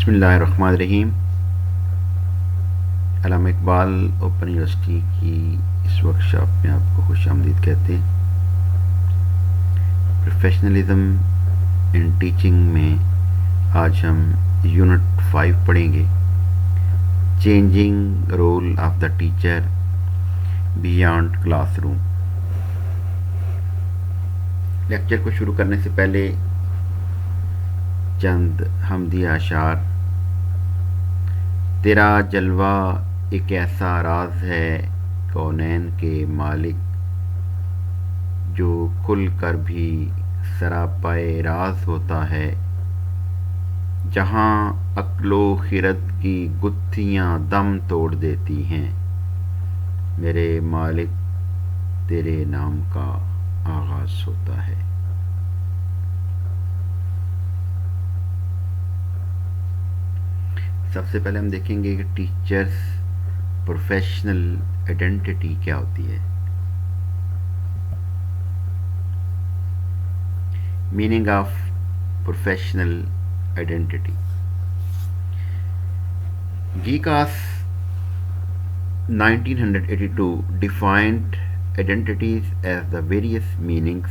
बिस्मिल्लाहिर्रहमानिर्रहीम। अल्लामा Iqbal open university की इस वर्कशॉप में आपको खुशामदीद कहते हैं। प्रोफेशनलिज्म इन टीचिंग में आज हम यूनिट 5 पढ़ेंगे, changing role of the teacher beyond classroom. Lecture को शुरू करने से पहले चंद हमदिया अशार। तेरा जलवा एक ऐसा राज है कौनैन के मालिक, जो खुल कर भी सरापाए राज होता है। जहाँ अक्लो खिरत की गुत्थियाँ दम तोड़ देती हैं, मेरे मालिक तेरे नाम का आगाज़ होता है। सबसे पहले हम देखेंगे कि टीचर्स प्रोफेशनल आइडेंटिटी क्या होती है। Meaning of professional identity. Gecas 1982 defined identities as the various meanings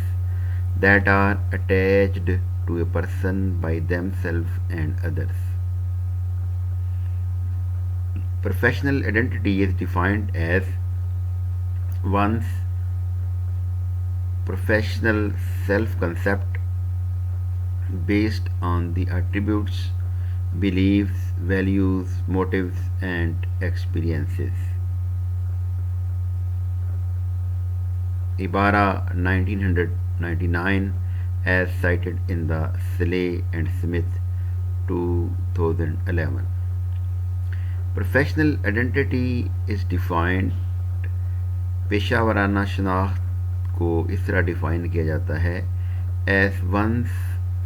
that are attached to a person by themselves and others. Professional identity is defined as one's professional self-concept based on the attributes, beliefs, values, motives, and experiences. Ibara 1999 as cited in the Slay and Smith 2011. Professional identity is defined, पेशा वराना शनाख्त को इस तरह define किया जाता है as ones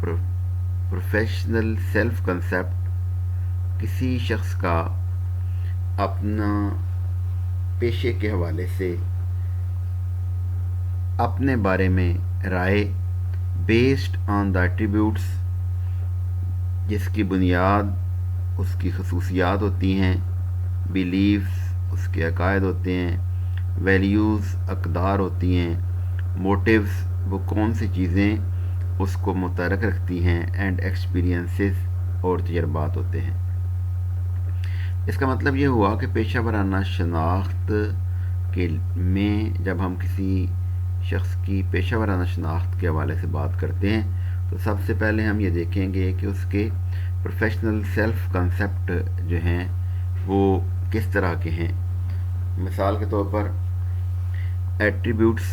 professional self concept, किसी शख्स का अपना पेशे के हवाले से अपने बारे में राय, बेस्ड ऑन द एट्रीब्यूट्स, जिसकी बुनियाद उसकी खसूसियात होती हैं, बिलीव्स उसके अकायद होते हैं, वैल्यूज़ अक़दार होती हैं, मोटिव्स वो कौन सी चीज़ें उसको मुतहर्रिक रखती हैं, एंड एक्सपीरियंसेस और तजर्बात होते हैं। इसका मतलब ये हुआ कि पेशा वराना शनाख्त के में जब हम किसी शख्स की पेशा वराना शनाख्त के हवाले से बात करते हैं तो सबसे पहले हम ये देखेंगे कि उसके प्रोफेशनल सेल्फ कंसेप्ट जो हैं वो किस तरह के हैं। मिसाल के तौर पर एट्रीब्यूट्स,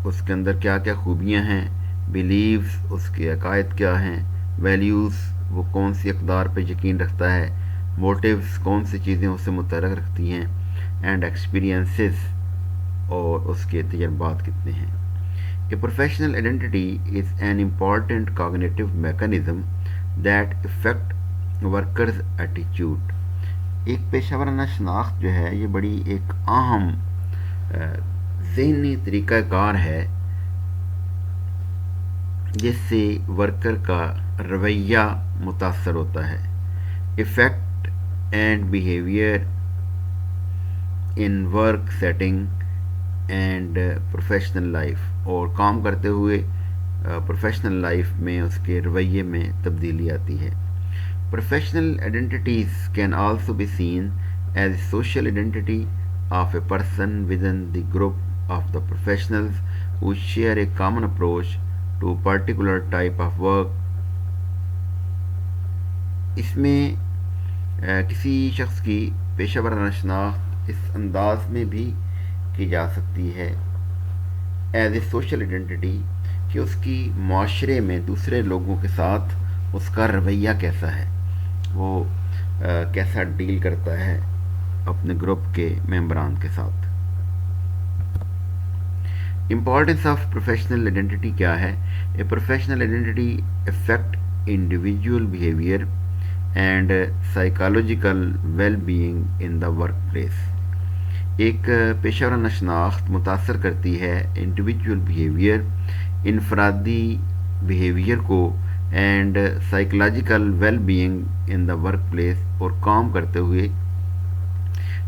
उसके अंदर क्या क्या खूबियां हैं, बिलीव्स उसके अकायद क्या हैं, वैल्यूज़ वो कौन सी अक़दार पे यकीन रखता है, मोटिव्स कौन सी चीज़ें उससे मुतहर्रिक रखती हैं, एंड एक्सपीरियंसेस और उसके तजर्बात कितने हैं। ए professional identity is an important cognitive mechanism that effect workers attitude. एक पेशा वराना शनाख्त जो है ये बड़ी एक अहम ज़हनी तरीक़ाकार है जिससे वर्कर का रवैया मुतासर होता है। Effect and behaviour in work setting and professional life, और काम करते हुए प्रोफेशनल लाइफ में उसके रवैये में तब्दीली आती है। Professional identities can also be seen as social identity of a person within the group of the professionals who share a common approach to particular type of work. इसमें किसी शख्स की पेशा वराना शनाख्त इस अंदाज में भी की जा सकती है एज ए सोशल आइडेंटिटी कि उसकी माशरे में दूसरे लोगों के साथ उसका रवैया कैसा है, वो कैसा डील करता है अपने ग्रुप के मेंबरान के साथ। इम्पॉर्टेंस ऑफ प्रोफेशनल आइडेंटिटी क्या है। A professional identity affect individual behaviour and psychological well being in the workplace. एक पेशा वराना शनाख्त मुतासर करती है इंडिविजुअल बिहेवियर, इनफरादी बिहेवियर को and psychological well being in the workplace, اور کام کرتے ہوئے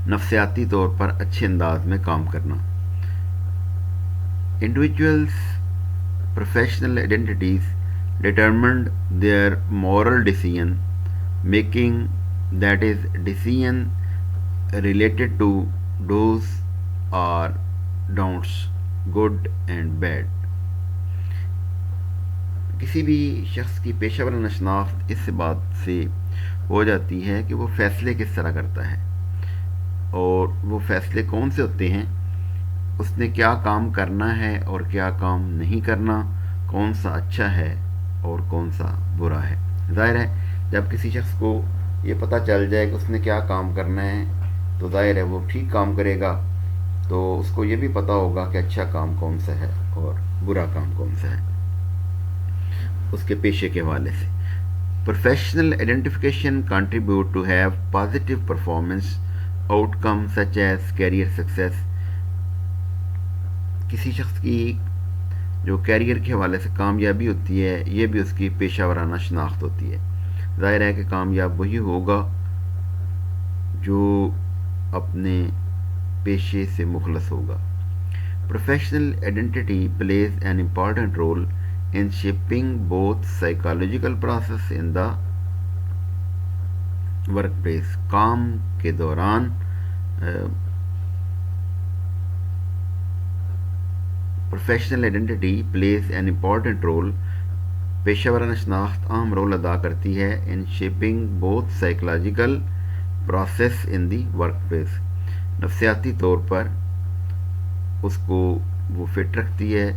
نفسیاتی طور پر اچھے انداز میں کام کرنا. Individuals professional identities determined their moral decision making, that is decision related to do's or don'ts, good and bad. کسی بھی شخص کی پیشہ ورانہ شناخت اس بات سے ہو جاتی ہے کہ وہ فیصلے کس طرح کرتا ہے، اور وہ فیصلے کون سے ہوتے ہیں، اس نے کیا کام کرنا ہے اور کیا کام نہیں کرنا، کون سا اچھا ہے اور کون سا برا ہے. ظاہر ہے جب کسی شخص کو یہ پتہ چل جائے کہ اس نے کیا کام کرنا ہے تو ظاہر ہے وہ ٹھیک کام کرے گا، تو اس کو یہ بھی پتہ ہوگا کہ اچھا کام کون سا ہے اور برا کام کون سا ہے اس کے پیشے کے حوالے سے. Professional identification contribute to have positive performance outcome such as career success. کسی شخص کی جو کیریئر کے حوالے سے کامیابی ہوتی ہے، یہ بھی اس کی پیشہ ورانہ شناخت ہوتی ہے. ظاہر ہے کہ کامیاب وہی ہوگا جو اپنے پیشے سے مخلص ہوگا. Professional identity plays an important role in shaping both psychological process in the workplace. کام کے دوران professional identity plays an important role, پیشہ ورانہ شناخت اہم رول ادا کرتی ہے in shaping both psychological process in the workplace. نفسیاتی طور پر اس کو وہ فٹ رکھتی ہے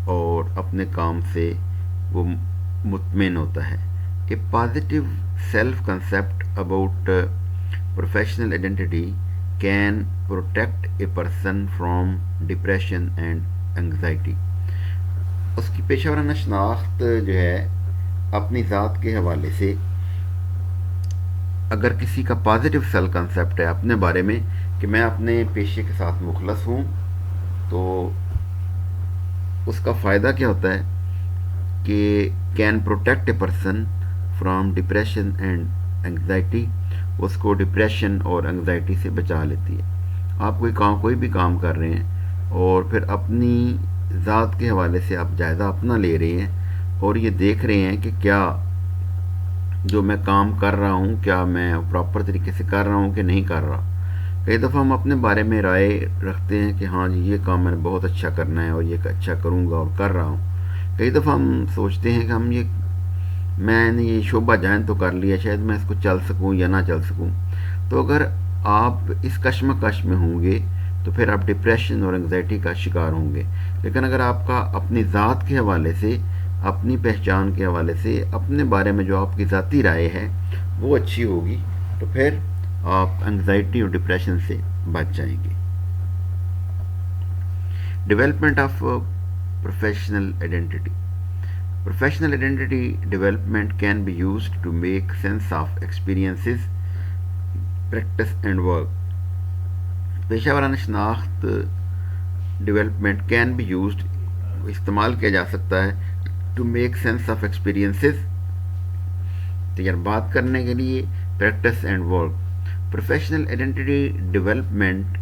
اور اپنے کام سے وہ مطمئن ہوتا ہے. A positive self concept about professional identity can protect a person from depression and anxiety. اس کی پیشہ ورانہ شناخت جو ہے اپنی ذات کے حوالے سے، اگر کسی کا پازیٹیو سیلف کنسیپٹ ہے اپنے بارے میں کہ میں اپنے پیشے کے ساتھ مخلص ہوں، تو اس کا فائدہ کیا ہوتا ہے کہ can protect a person from depression and anxiety. اس کو ڈپریشن اور انگزائٹی سے بچا لیتی ہے. آپ کوئی بھی کام کر رہے ہیں اور پھر اپنی ذات کے حوالے سے آپ جائزہ اپنا لے رہے ہیں اور یہ دیکھ رہے ہیں کہ کیا جو میں کام کر رہا ہوں کیا میں پراپر طریقے سے کر رہا ہوں کہ نہیں کر رہا. کئی دفعہ ہم اپنے بارے میں رائے رکھتے ہیں کہ ہاں جی یہ کام میں نے بہت اچھا کرنا ہے اور یہ اچھا کروں گا اور کر رہا ہوں. کئی دفعہ ہم سوچتے ہیں کہ میں نے یہ شعبہ جوائن تو کر لیا، شاید میں اس کو چل سکوں یا نہ چل سکوں. تو اگر آپ اس کشمکش میں ہوں گے تو پھر آپ ڈپریشن اور انگزائٹی کا شکار ہوں گے. لیکن اگر آپ کا اپنی ذات کے حوالے سے، اپنی پہچان کے حوالے سے، اپنے بارے میں جو آپ کی ذاتی رائے ہے وہ اچھی ہوگی تو پھر آپ انگزائٹی اور ڈپریشن سے بچ جائیں گے. Development of professional identity. Professional identity development can be used to make sense of experiences, practice and work. پیشہ ورانہ شناخت ڈیولپمنٹ کین بی یوزڈ، استعمال کیا جا سکتا ہے to make sense of experiences, تجربات کرنے کے لیے، practice and work. Professional identity development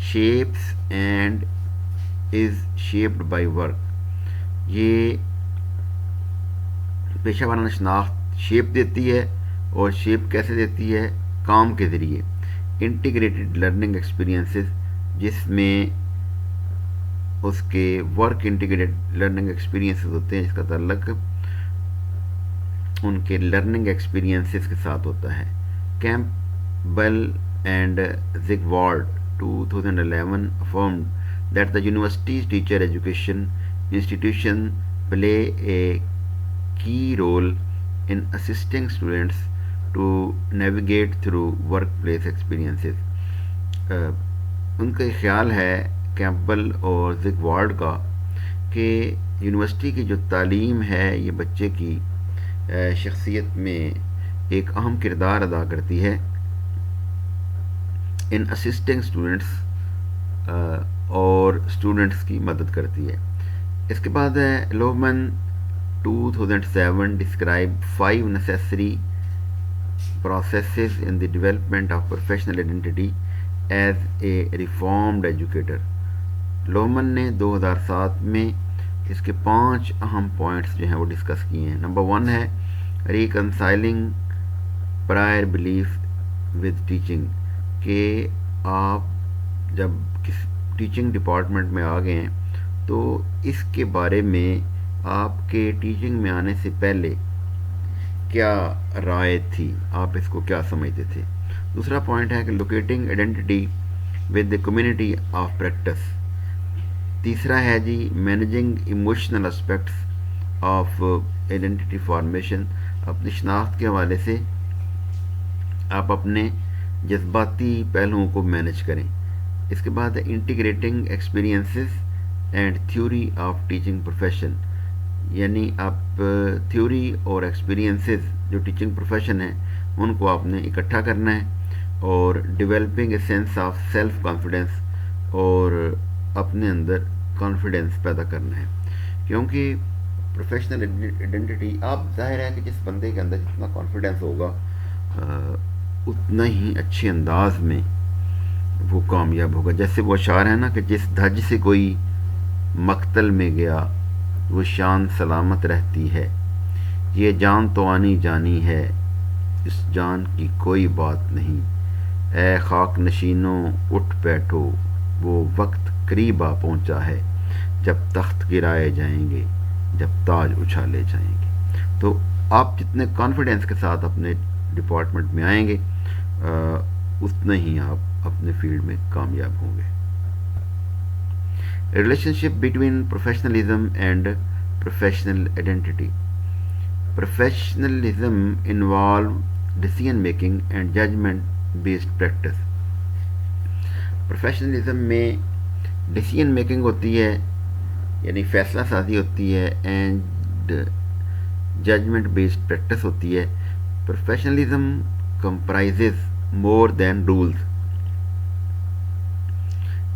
shapes and is shaped by work. یہ پیشہ ورانہ شناخت شیپ دیتی ہے، اور شیپ کیسے دیتی ہے؟ کام کے ذریعے. انٹیگریٹڈ لرننگ ایکسپیرینسز، جس میں اس کے ورک انٹیگریٹڈ لرننگ ایکسپیرینسز ہوتے ہیں، جس کا تعلق ان کے لرننگ ایکسپیرینسز کے ساتھ ہوتا ہے. کیمپبل and زگوارڈ 2011 affirmed that the university's teacher education institution play a key role in assisting students to navigate through workplace experiences. ان کا خیال ہے کیمپبل اور زگوارڈ کا کہ یونیورسٹی کی جو تعلیم ہے یہ بچے کی شخصیت میں ایک اہم کردار ادا کرتی ہے ان اسسٹنگ اسٹوڈنٹس، اور اسٹوڈنٹس کی مدد کرتی ہے. اس کے بعد ہے لومن 2007 described 5 necessary processes in the development of professional identity as a reformed educator. Loman ने 2007 में इसके 5 अहम पॉइंट्स जो हैं वो डिस्कस किए हैं. नंबर 1 है reconciling prior belief with teaching, कि आप जब किस टीचिंग डिपार्टमेंट में आ गए हैं तो इसके बारे में आपके टीचिंग में आने से पहले क्या राय थी, आप इसको क्या समझते थे. दूसरा पॉइंट है कि locating identity with the community of practice. तीसरा है जी managing emotional aspects of identity formation, अपनी शनाख्त के हवाले से आप अपने जज्बाती पहलुओं को मैनेज करें. इसके बाद integrating experiences and theory of teaching profession, यानी आप थ्योरी और एक्सपीरियंसेस जो टीचिंग प्रोफेशन है उनको आपने इकट्ठा करना है, और developing a sense of self confidence, और अपने अंदर कॉन्फिडेंस पैदा करना है. क्योंकि प्रोफेशनल आइडेंटिटी, आप जाहिर है कि जिस बंदे के अंदर जितना कॉन्फिडेंस होगा उतना ही अच्छे अंदाज में वो कामयाब होगा. जैसे वो अशार है ना कि जिस धज से कोई मक्तल में गया वो शान सलामत रहती है, ये जान तो आनी जानी है, इस जान की कोई बात नहीं, ए खाक नशीनों उठ बैठो, वो वक्त करीब आ पहुंचा है, जब तख्त गिराए जाएंगे, जब ताज उछाले जाएंगे. तो आप जितने कॉन्फिडेंस के साथ अपने डिपार्टमेंट में आएंगे उतना ही आप अपने फील्ड में कामयाब होंगे. Relationship between professionalism and professional identity. Professionalism involve decision making and judgement based practice. Professionalism में डिसीजन मेकिंग होती है, यानी फैसला साजी होती है, एंड जजमेंट बेस्ड प्रैक्टिस होती है. Professionalism comprises more than rules.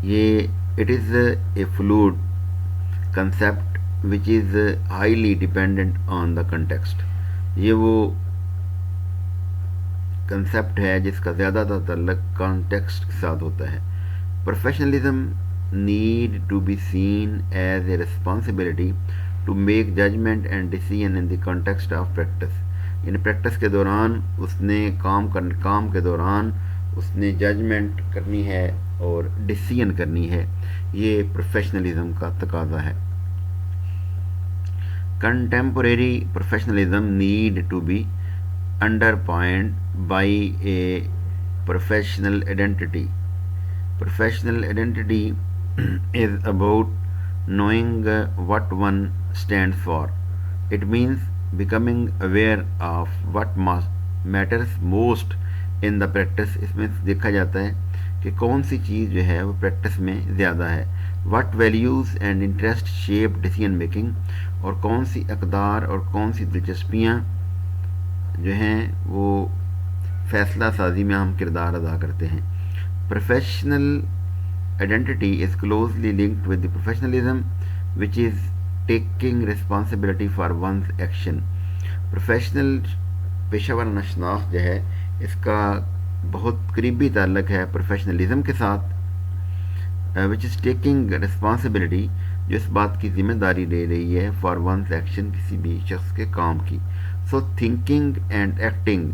ये it is a fluid concept which is highly dependent on the context. ये वो कंसेप्ट है जिसका ज़्यादातर ताल्लुक कॉन्टेक्स्ट के साथ होता है. Professionalism need to be seen as a responsibility to make judgement and decision in the context of practice. यानी प्रैक्टिस के दौरान उसने काम के दौरान उसने जजमेंट करनी है और डिसीजन करनी है. ये प्रोफेशनलिज्म का तकाजा है. Contemporary professionalism need to be underpinned by a professional identity. Professional identity is about knowing what one stands for. It means becoming aware of what matters most in the practice. इसमें देखा जाता है कि कौन सी चीज़ जो है वो प्रैक्टिस में ज़्यादा है. What values and interest shape decision making, और कौन सी अक़दार और कौन सी दिलचस्पियाँ जो हैं वो फ़ैसला साजी में हम किरदार अदा करते हैं. Professional identity is closely linked with the professionalism, which is taking responsibility for one's action. Professional पेशावराना शनाख्त जो है इसका बहुत करीबी ताल्लुक है प्रोफेशनलिज्म के साथ, विच इज़ टेकिंग रिस्पॉन्सिबिलिटी, जो इस बात की जिम्मेदारी ले रही है फॉर वंस एक्शन, किसी भी शख्स के काम की. So thinking and acting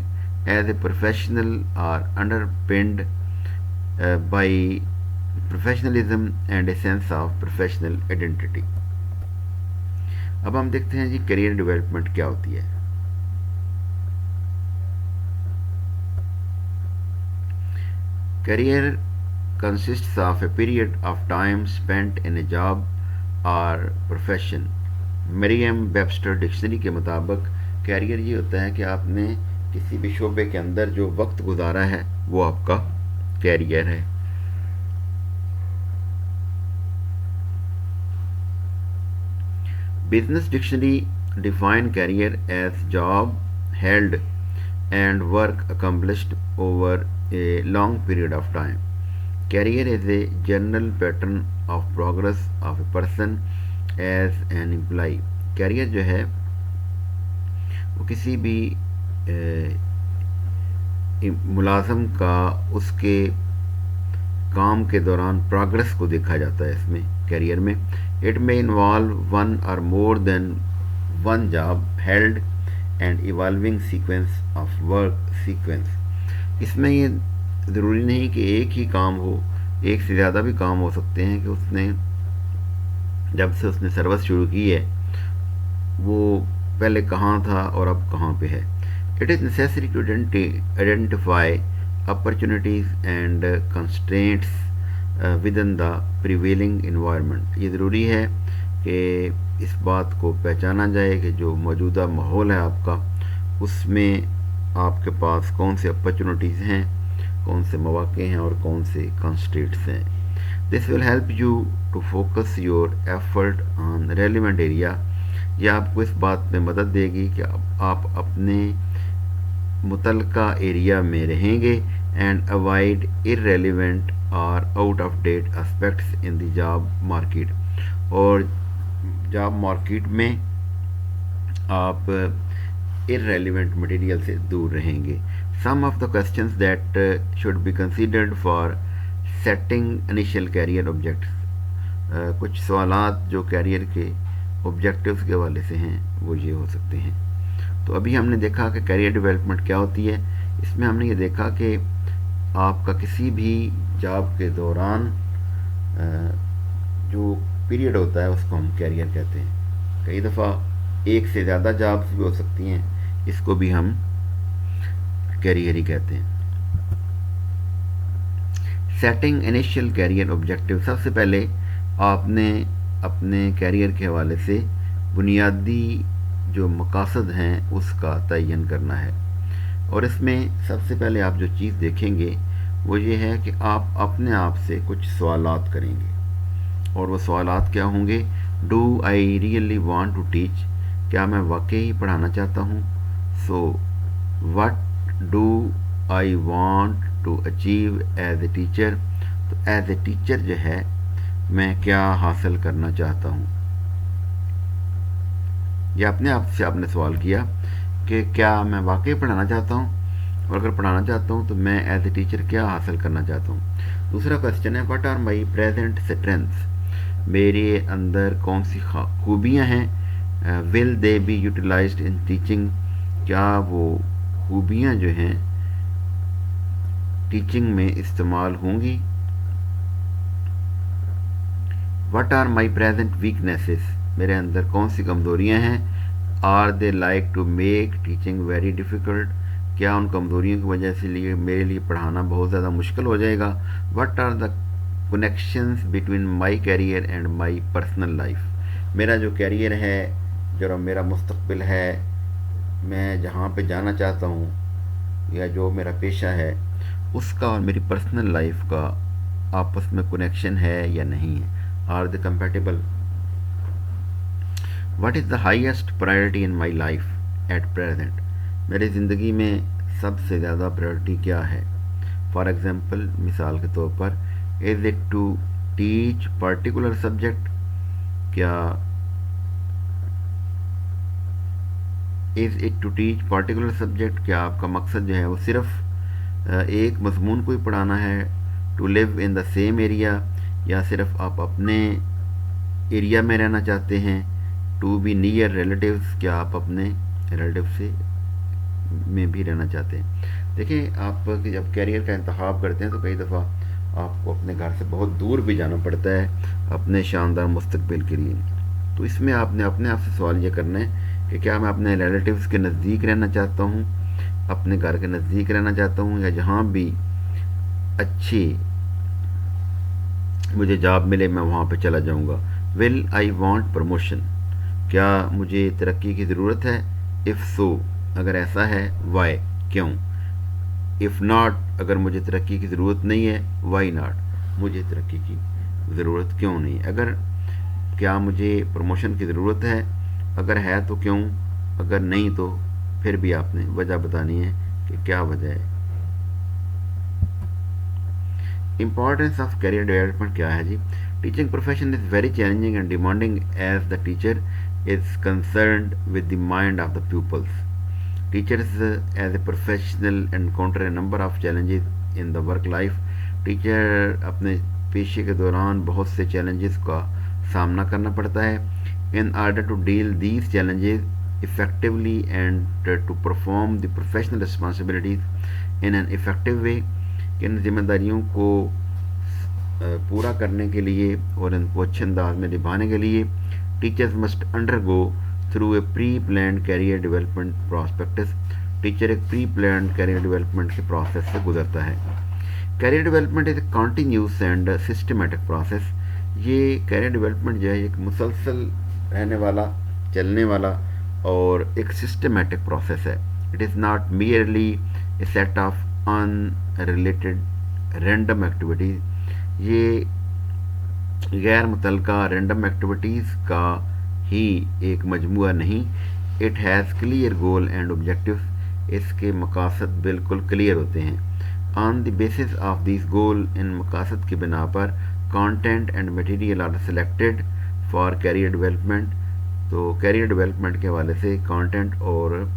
as a professional are underpinned by professionalism and a sense of professional identity. अब हम देखते हैं जी करियर डेवलपमेंट क्या होती है. Career consists of a period of time spent in a job or profession. Merriam Webster dictionary के मुताबिक career ये होता है कि आपने किसी भी शोबे के अंदर जो वक्त गुजारा है वो आपका कैरियर है. Business dictionary define career as job held and work accomplished over a long period of time. Career is a general pattern of progress of a person as an employee. Career जो है وہ کسی بھی ملازم کا اس کے کام کے دوران پروگرس کو دیکھا جاتا ہے اس میں کیریئر میں. اٹ میں involve one or more than one job held and evolving sequence of work sequence. اس میں یہ ضروری نہیں کہ ایک ہی کام ہو, ایک سے زیادہ بھی کام ہو سکتے ہیں کہ اس نے جب سے اس نے سروس شروع کی ہے وہ پہلے کہاں تھا اور اب کہاں پہ ہے. It is necessary to identify opportunities and constraints within the prevailing environment. یہ ضروری ہے کہ اس بات کو پہچانا جائے کہ جو موجودہ ماحول ہے آپ کا اس میں آپ کے پاس کون سے اپرچونیٹیز ہیں, کون سے مواقع ہیں اور کون سے constraints ہیں. This will help you to focus your effort on relevant area. یہ آپ کو اس بات میں مدد دے گی کہ آپ اپنے متعلقہ ایریا میں رہیں گے اینڈ اوائڈ irrelevant اور out of date aspects in the job market. اور جاب مارکیٹ میں آپ irrelevant مٹیریل سے دور رہیں گے. Some of the questions that should be considered for setting initial career objectives. کچھ سوالات جو کیریئر کے آبجیکٹیوز کے حوالے سے ہیں وہ یہ ہو سکتے ہیں. تو ابھی ہم نے دیکھا کہ کیریئر ڈیولپمنٹ کیا ہوتی ہے. اس میں ہم نے یہ دیکھا کہ آپ کا کسی بھی جاب کے دوران جو پیریڈ ہوتا ہے اس کو ہم کیریئر کہتے ہیں. کئی دفعہ ایک سے زیادہ جابس بھی ہو سکتی ہیں, اس کو بھی ہم کیریئر ہی کہتے ہیں. Setting initial career objective. سب سے پہلے آپ نے اپنے کیریئر کے حوالے سے بنیادی جو مقاصد ہیں اس کا تعین کرنا ہے. اور اس میں سب سے پہلے آپ جو چیز دیکھیں گے وہ یہ ہے کہ آپ اپنے آپ سے کچھ سوالات کریں گے. اور وہ سوالات کیا ہوں گے؟ Do I really want to teach. کیا میں واقعی پڑھانا چاہتا ہوں؟ So what do I want to achieve as a teacher. تو ایز اے ٹیچر جو ہے میں کیا حاصل کرنا چاہتا ہوں. یہ اپنے آپ سے آپ نے سوال کیا کہ کیا میں واقعی پڑھانا چاہتا ہوں, اور اگر پڑھانا چاہتا ہوں تو میں ایز اے ٹیچر کیا حاصل کرنا چاہتا ہوں. دوسرا کویشچن ہے what are my present strengths. میرے اندر کون سی خوبیاں ہیں. Will they be utilised in teaching. کیا وہ خوبیاں جو ہیں ٹیچنگ میں استعمال ہوں گی. What are my present weaknesses. میرے اندر کون سی کمزوریاں ہیں. Are they like to make teaching very difficult. کیا ان کمزوریوں کی وجہ سے میرے لیے پڑھانا بہت زیادہ مشکل ہو جائے گا. What are the connections between my career and my personal life. میرا جو کیریئر ہے, جو میرا مستقبل ہے, میں جہاں پہ جانا چاہتا ہوں یا جو میرا پیشہ ہے اس کا اور میری پرسنل لائف کا آپس میں کنیکشن ہے یا نہیں ہے. Are they compatible. What is the highest priority in my life at present. میری زندگی میں سب سے زیادہ پرائرٹی کیا ہے. فار ایگزامپل, مثال کے طور پر, is it to teach particular subject. کیا is it to teach particular subject. کیا آپ کا مقصد جو ہے وہ صرف ایک مضمون کو ہی پڑھانا ہے. To live in the same area. یا صرف آپ اپنے ایریا میں رہنا چاہتے ہیں. To be near relatives. کیا آپ اپنے ریلیٹیو سے میں بھی رہنا چاہتے ہیں. دیکھیں, آپ جب کیریئر کا انتخاب کرتے ہیں تو کئی دفعہ آپ کو اپنے گھر سے بہت دور بھی جانا پڑتا ہے اپنے شاندار مستقبل کے لیے. تو اس میں آپ نے اپنے آپ سے سوال یہ کرنا ہے کہ کیا میں اپنے ریلیٹیوز کے نزدیک رہنا چاہتا ہوں, اپنے گھر کے نزدیک رہنا چاہتا ہوں, یا جہاں بھی اچھی مجھے جاب ملے میں وہاں پہ چلا جاؤں گا. ول آئی وانٹ پروموشن. کیا مجھے ترقی کی ضرورت ہے. اف سو, اگر ایسا ہے, وائی, کیوں. اف ناٹ, اگر مجھے ترقی کی ضرورت نہیں ہے, وائی ناٹ, مجھے ترقی کی ضرورت کیوں نہیں. اگر کیا مجھے پروموشن کی ضرورت ہے, اگر ہے تو کیوں, اگر نہیں تو پھر بھی آپ نے وجہ بتانی ہے کہ کیا وجہ ہے. امپورٹینس آف کیریئر ڈیولپمنٹ کیا ہے جی. Teaching profession is very challenging and demanding as the teacher is concerned with the mind of the pupils. Teachers as a professional encounter a number of challenges in the work life. Teacher अपने पेशे के दौरान बहुत से challenges का सामना करना पड़ता है। In order to deal these challenges effectively and to perform the professional responsibilities in an effective way, इन जिम्मेदारियों को पूरा करने के लिए और इनको अच्छे अंदाज में निभाने के लिए teachers must undergo through a pre planned career development prospectus. Teacher एक प्री प्लान्ड कैरियर डेवलपमेंट के प्रोसेस से गुजरता है। Career development is a continuous and systematic process. ये कैरियर डेवलपमेंट जो है एक मुसलसल रहने वाला, चलने वाला और एक सिस्टमेटिक प्रोसेस है। It is not merely A set of unrelated random activities. ये गैर मुतलका रैंडम एक्टिविटीज़ का ही एक मजमुआ नहीं। It has clear goal and objectives. इसके मकासद बिल्कुल क्लियर होते हैं। On the basis of this goal, इन मकासद की बिना पर content and material are selected for career development. तो कैरियर डेवलपमेंट के हवाले से कंटेंट और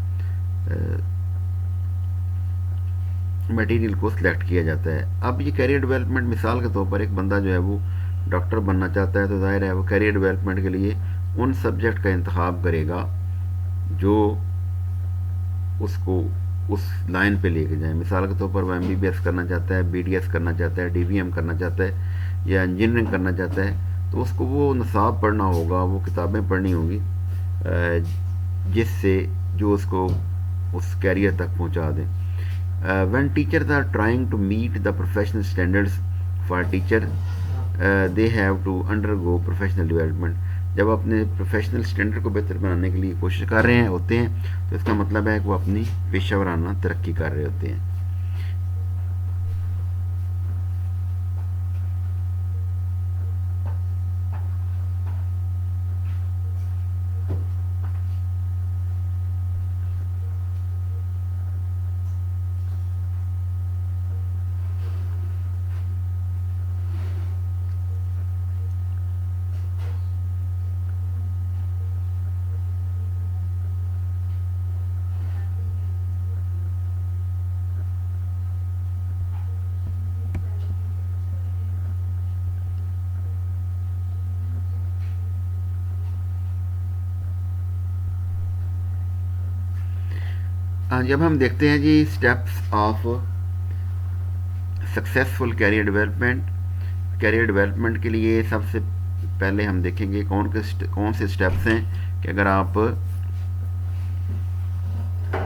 मटेरियल को सिलेक्ट किया जाता है। अब ये कैरियर डेवलपमेंट, मिसाल के तौर पर एक बंदा जो है वो डॉक्टर बनना चाहता है, तो ज़ाहिर है वो कैरियर डेवलपमेंट के लिए उन सब्जेक्ट का इंतखाब करेगा जो उसको उस लाइन पे लेके जाए। मिसाल के तौर पर वो MBBS करना चाहता है, BDS करना चाहता है, DVM करना चाहता है या इंजीनियरिंग करना चाहता है, तो उसको वो निसाब पढ़ना होगा, वो किताबें पढ़नी होगी जिससे जो उसको उस कैरियर तक पहुंचा दें। When teachers are trying to meet the professional standards for teacher, they have to undergo professional development. जब अपने प्रोफेशनल स्टैंडर्ड को बेहतर बनाने के लिए कोशिश कर रहे हैं होते हैं, तो इसका मतलब है कि वो अपनी पेशेवराना तरक्की कर रहे होते हैं। जब हम देखते हैं जी steps of successful career development, career development के लिए सबसे पहले हम देखेंगे कौन से स्टेप्स हैं कि अगर आप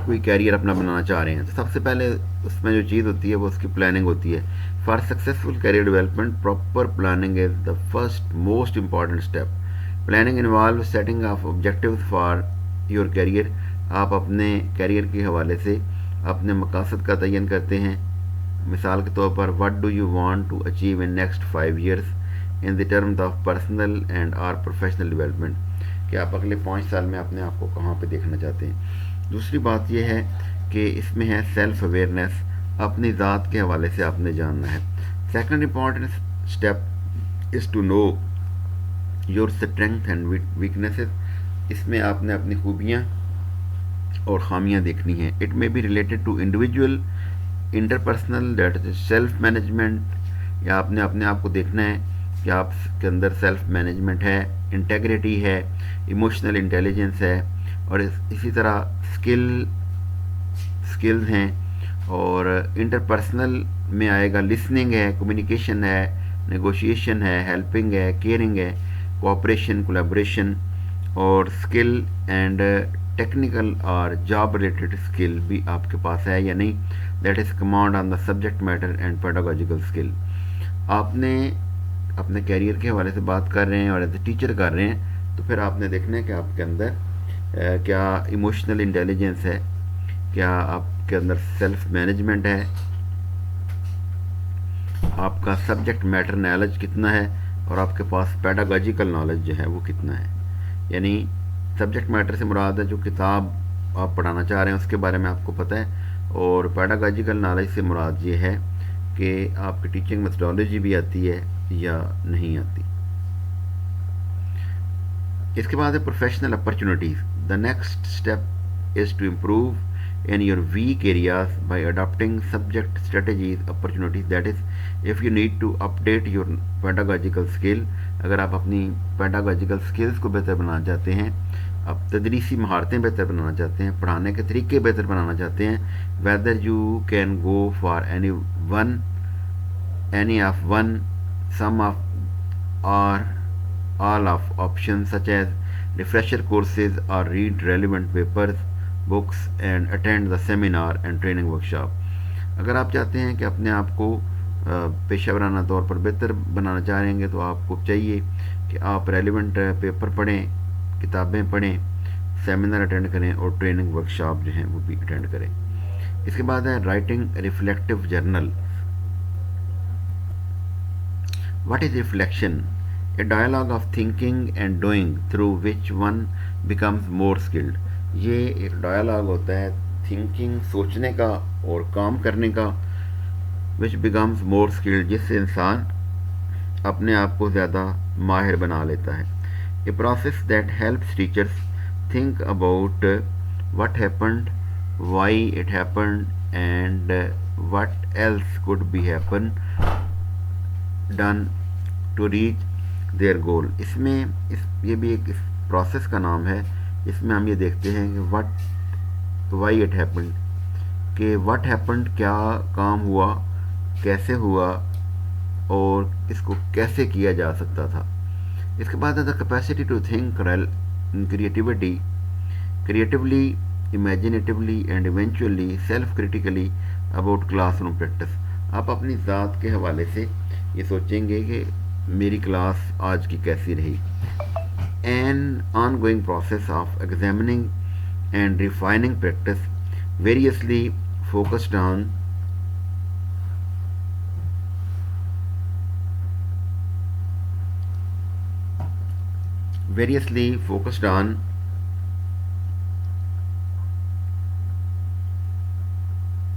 कोई कैरियर अपना बनाना चाह रहे हैं तो सबसे पहले उसमें जो चीज़ होती है वो उसकी प्लानिंग होती है। For successful career development proper planning is the first most important step. Planning involve setting of objectives for your career. आप अपने कैरियर के हवाले से अपने मकासद का तयन करते हैं। मिसाल के तौर पर what do you want to achieve in next 5 years in the terms of personal and or professional development, कि आप अगले 5 साल में अपने आप को कहाँ पे देखना चाहते हैं। दूसरी बात यह है कि इसमें है सेल्फ अवेयरनेस, अपनी ज़ात के हवाले से आपने जानना है। Second important step is to know your strength and weaknesses. इसमें आपने अपनी खूबियाँ और खामियां देखनी है। It may be related to individual, interpersonal, that is self management, या आपने अपने आप को देखना है कि आपके अंदर सेल्फ मैनेजमेंट है, इंटेग्रिटी है, इमोशनल इंटेलिजेंस है, और इसी तरह स्किल्स हैं। और इंटरपर्सनल में आएगा लिसनिंग है, कम्युनिकेशन है, नेगोशिएशन है, हेल्पिंग है, केयरिंग है, कोऑपरेशन, कोलैबोरेशन, और स्किल एंड टेक्निकल और जॉब रिलेटेड स्किल भी आपके पास है या नहीं, that is command on the subject matter and pedagogical skill. आपने अपने कैरियर के हवाले से बात कर रहे हैं और एज ए टीचर कर रहे हैं, तो फिर आपने देखना है कि आपके अंदर क्या इमोशनल इंटेलिजेंस है, क्या आपके अंदर सेल्फ मैनेजमेंट है, आपका सब्जेक्ट मैटर नॉलेज कितना है, और आपके पास पेडागोजिकल नॉलेज जो है वो कितना है। यानी सब्जेक्ट मैटर से मुराद है जो किताब आप पढ़ाना चाह रहे हैं उसके बारे में आपको पता है, और पेडागोजिकल नॉलेज से मुराद ये है कि आपकी टीचिंग मेथडोलॉजी भी आती है या नहीं आती। इसके बाद है professional opportunities. The next step is to improve in your weak areas by adopting subject strategies, opportunities. That is, if you need to update your pedagogical skill, अगर आप अपनी pedagogical skills को बेहतर बनाना चाहते हैं, आप तदरीसी महारतें बेहतर बनाना चाहते हैं, पढ़ाने के तरीके बेहतर बनाना चाहते हैं, whether you can go for any of one, some of, or all of options such as refresher courses or read relevant papers, books and attend the seminar and training workshop. अगर आप चाहते हैं कि अपने आप को पेशा वराना तौर पर बेहतर बनाना चाहेंगे तो आपको चाहिए कि आप रेलिवेंट पेपर पढ़ें, किताबें पढ़ें, सेमिनार अटेंड करें और ट्रेनिंग वर्कशॉप जो हैं वो भी अटेंड करें. इसके बाद है writing reflective journal. What is reflection? A dialogue of thinking and doing through which one becomes more skilled. ये एक डायलॉग होता है थिंकिंग, सोचने का और काम करने का, which becomes more skilled, जिससे इंसान अपने आप को ज़्यादा माहिर बना लेता है. A process that helps teachers think about what happened, why it happened and what else could be happened done to reach their goal. इसमें ये भी एक इस प्रोसेस का नाम है. इसमें हम ये देखते हैं कि why it happened, कि what happened क्या काम हुआ, कैसे हुआ और इसको कैसे किया जा सकता था. इसके बाद है the capacity to think creatively, imaginatively and eventually self-critically about classroom practice. आप अपनी ज़ात के हवाले से ये सोचेंगे कि मेरी क्लास आज की कैसी रही. An ongoing process of examining and refining practice variously focused on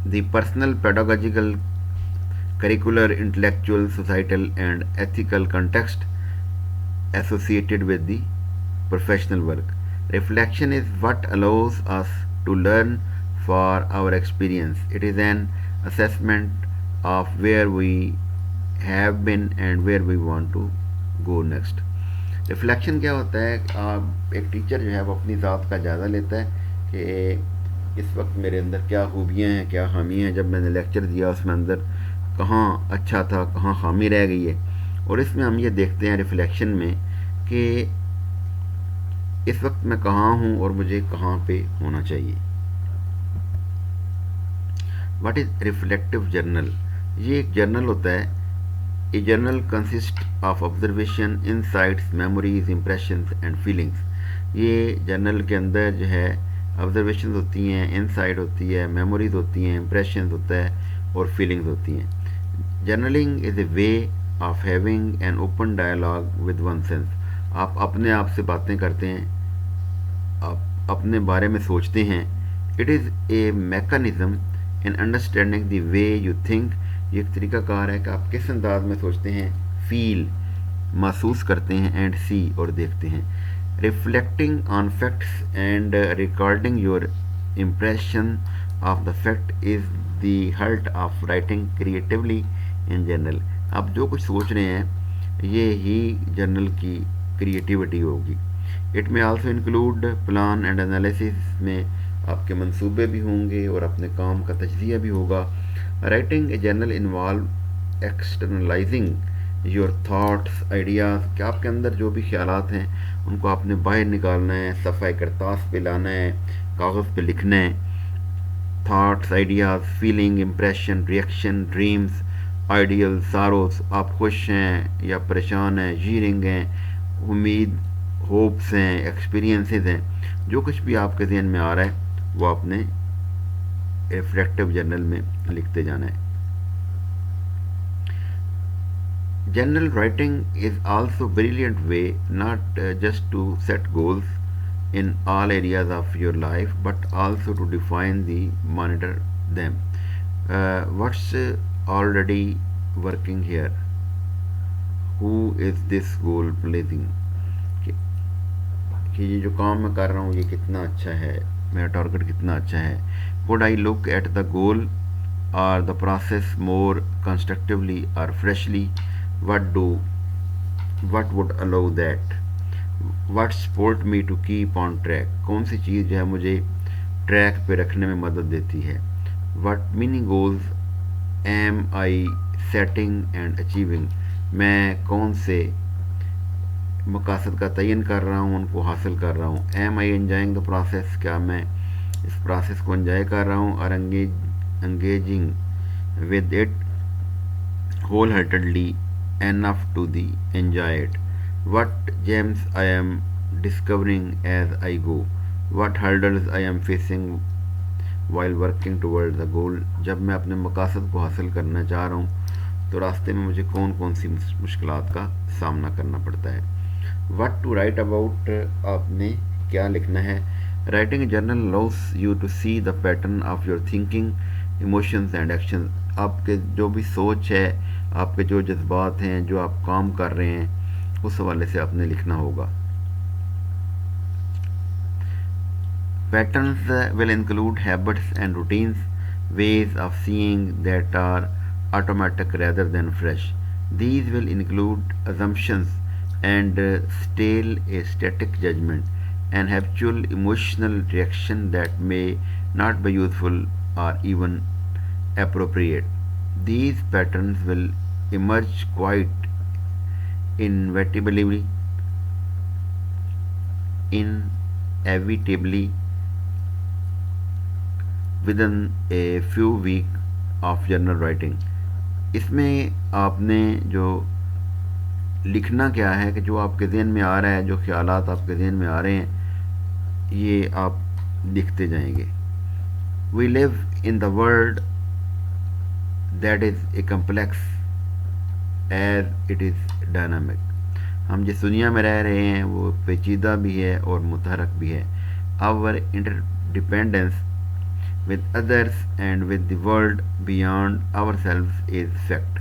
the personal, pedagogical, curricular, intellectual, societal and ethical context associated with the professional work. Reflection is what allows us to learn for our experience. It is an assessment of where we have been and where we want to go next. Reflection क्या होता है? आप एक teacher जो है वो अपनी ज़ात का जायज़ा लेता है कि इस वक्त मेरे अंदर क्या खूबियाँ हैं, क्या खामियाँ हैं, जब मैंने लेक्चर दिया उसमें अंदर कहाँ अच्छा था, कहाँ खामी रह गई है. और इसमें हम ये देखते हैं रिफ्लेक्शन में कि इस वक्त मैं कहाँ हूँ और मुझे कहाँ पे होना चाहिए. What is reflective journal? ये एक जर्नल होता है. A journal consist of observation, insights, memories, impressions and feelings. ये जर्नल के अंदर जो है ऑब्जर्वेशन होती हैं, इनसाइट होती है, मेमोरीज होती हैं, इम्प्रेशंस होता है और फीलिंग्स होती हैं. Journaling is a way of having an open dialogue with one sense. आप अपने आप से बातें करते हैं, आप अपने बारे में सोचते हैं. It is a mechanism in understanding the way you think. ये एक तरीक़ाकार है कि आप किस अंदाज में सोचते हैं, फील महसूस करते हैं एंड सी और देखते हैं. Reflecting on facts and recording your impression of the fact is the heart of writing creatively in general. आप जो कुछ सोच रहे हैं ये ही जर्नल की क्रिएटिविटी होगी. इट में also include plan and analysis. में आपके मंसूबे भी होंगे और अपने काम का तजज़िया भी होगा. Writing a journal involve externalising your thoughts, ideas. कि आपके अंदर जो भी ख्यालात हैं उनको आपने बाहर निकालना है, सफ़ाई करतास पे लाना है, कागज़ पे लिखना है. Thoughts, ideas, feeling, impression, reaction, dreams, ideal, sorrows. आप खुश हैं या परेशान हैं, जीरिंग हैं, उम्मीद, होप्स हैं, एक्सपीरियंसेस हैं. जो कुछ भी आपके ज़हन में आ रहा है वो आपने रिफ्लेक्टिव जर्नल में लिखते जाना है. Journal writing is also brilliant way not just to set goals in all areas of your life but also to define the monitor them. What's already working here, who is this goal pleasing. कि ये जो काम मैं कर रहा हूँ ये कितना अच्छा है, मेरा टारगेट कितना अच्छा है, Would I look at the goal or the process more constructively or freshly? What do what would allow that? What support me to keep on track? कौन सी चीज़ जो है मुझे ट्रैक पे रखने में मदद देती है? What mini goals am I setting and achieving? मैं कौन से मकासद का तयन कर रहा हूँ, उनको हासिल कर रहा हूँ? Am I enjoying the process? क्या मैं इस प्रोसेस को एंजॉय कर रहा हूँ? और engaging with it wholeheartedly enough to the enjoy it? What gems I am discovering as I go? What hurdles I am facing while working toward the goal? जब मैं अपने मकासद को हासिल करना चाह रहा हूँ तो रास्ते में मुझे कौन कौन सी मुश्किलात का सामना करना पड़ता है? What to write about? आपने क्या लिखना है? Writing journal allows you to see the pattern of your thinking, emotions and action. आपके जो भी सोच है, आपके जो जज्बात हैं, जो आप काम कर रहे हैं, उस हवाले से आपने लिखना होगा. Patterns will include habits and routines, ways of seeing that are automatic rather than fresh. These will include assumptions and stale a static judgment, an habitual emotional reaction that may not be useful or even appropriate. These patterns will emerge quite inevitably, inevitably within a few weeks of journal writing. इसमें आपने जो लिखना क्या है कि जो आपके ज़हन में आ रहा है, जो ख्यालात आपके ज़हन में आ रहे हैं, ये आप लिखते जाएंगे. We live in the world that is a complex as it is dynamic. हम जिस दुनिया में रह रहे हैं वो पेचीदा भी है और मुतहरक भी है. Our interdependence with others and with the world beyond ourselves is fact.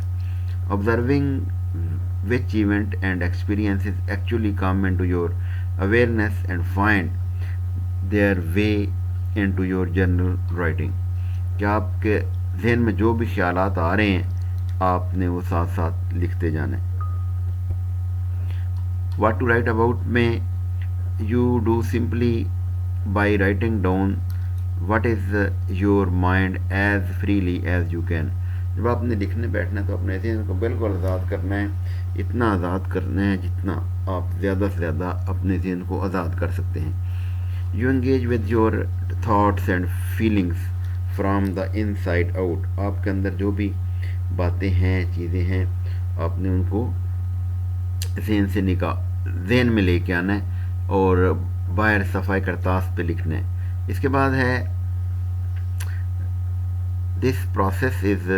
Observing which event and experiences actually come into your awareness and find their way into your journal writing. क्या आपके जहन में जो भी ख्यालात आ रहे हैं आपने वो साथ साथ लिखते जाना है. What to write about में you do simply by writing down what is your mind as freely as you can. जब आपने लिखने बैठना है तो अपने ज़हन को बिल्कुल आज़ाद करना है, इतना आज़ाद करना है जितना आप ज़्यादा से ज़्यादा अपने ज़हन को आज़ाद कर सकते हैं. You engage with your thoughts and feelings from the inside out. आपके अंदर जो भी बातें हैं, चीज़ें हैं, आपने उनको ज़हन से ज़हन में लेके आना है और बाहर सफ़ाई करतास पे लिखना है. इसके बाद है this process is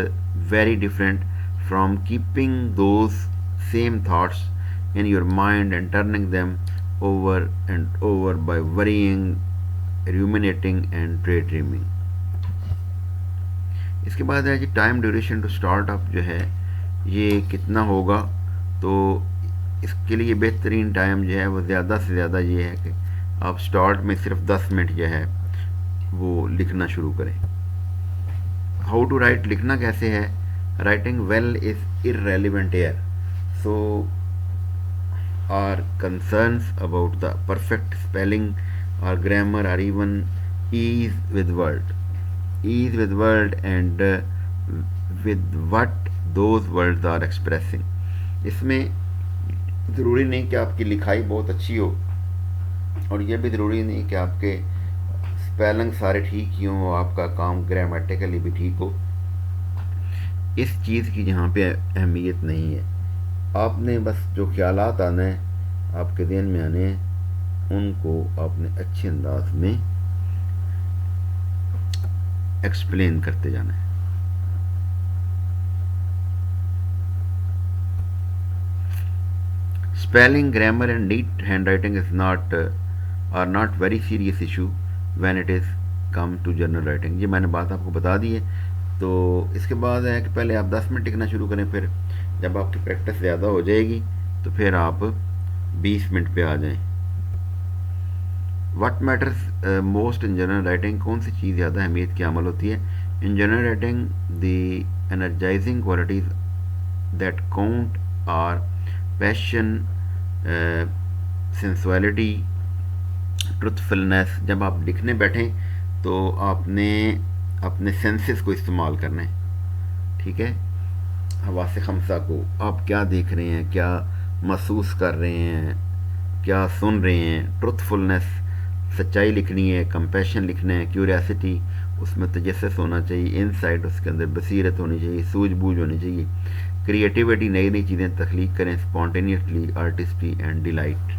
very different from keeping those same thoughts in your mind and turning them over and over by worrying, ruminating and daydreaming. इसके बाद है कि time duration to start up जो है ये कितना होगा. तो इसके लिए बेहतरीन टाइम जो है वो ज़्यादा से ज़्यादा ये है कि आप स्टार्ट में सिर्फ 10 मिनट जो है वो लिखना शुरू करें. How to write? लिखना कैसे है? Writing well is irrelevant here. So are concerns about the perfect spelling और ग्रामर और even ease with word and with what those words are expressing. इसमें ज़रूरी नहीं कि आपकी लिखाई बहुत अच्छी हो और ये भी ज़रूरी नहीं कि आपके स्पेलिंग सारे ठीक ही हों, आपका काम ग्रामेटिकली भी ठीक हो. इस चीज़ की यहाँ पे अहमियत नहीं है. आपने बस जो ख्यालात आना है, आपके ज़हन में आने हैं, उनको आपने अच्छे अंदाज में एक्सप्लेन करते जाना है. Spelling, grammar and neat handwriting is not are not very serious issue when it is come to journal writing. ये मैंने बात आपको बता दी है. तो इसके बाद है कि पहले आप 10 मिनट लिखना शुरू करें, फिर जब आपकी प्रैक्टिस ज़्यादा हो जाएगी तो फिर आप 20 मिनट पे आ जाएं. What matters most in journal writing, کون سی چیز زیادہ اہمیت کی عمل ہوتی ہے؟ In journal writing the energising qualities that count are passion, sensuality, truthfulness. جب آپ لکھنے بیٹھیں تو آپ نے اپنے سینسز کو استعمال کرنا ہے، ٹھیک ہے، حواس خمسہ کو. آپ کیا دیکھ رہے ہیں، کیا محسوس کر رہے ہیں، کیا سن رہے ہیں. ٹروتھفلنس، سچائی لکھنی ہے. کمپیشن لکھنا ہے. کیوریاسٹی، اس میں تجسس ہونا چاہیے. انسائٹ، اس کے اندر بصیرت ہونی چاہیے، سوجھ بوجھ ہونی چاہیے. کریٹیوٹی، نئی نئی چیزیں تخلیق کریں. Spontaneously, artistry and delight.